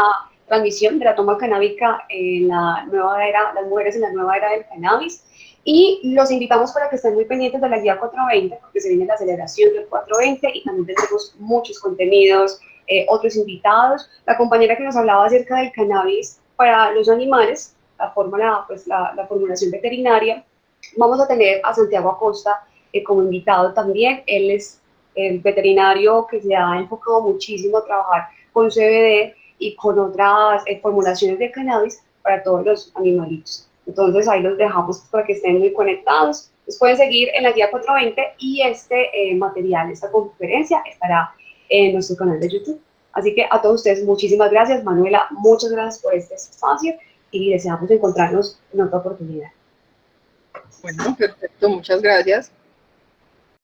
transmisión de la toma canábica en la nueva era, las mujeres en la nueva era del cannabis. Y los invitamos para que estén muy pendientes de la guía 420, porque se viene la celebración del 420 y también tenemos muchos contenidos, otros invitados. La compañera que nos hablaba acerca del cannabis para los animales, la formulación veterinaria, vamos a tener a Santiago Acosta como invitado también. Él es el veterinario que se ha enfocado muchísimo a trabajar con CBD y con otras formulaciones de cannabis para todos los animalitos. Entonces ahí los dejamos para que estén muy conectados. Los pueden seguir en la guía 420 y este material, esta conferencia estará en nuestro canal de YouTube. Así que a todos ustedes muchísimas gracias. Manuela, muchas gracias por este espacio y deseamos encontrarnos en otra oportunidad. Bueno, perfecto, muchas gracias.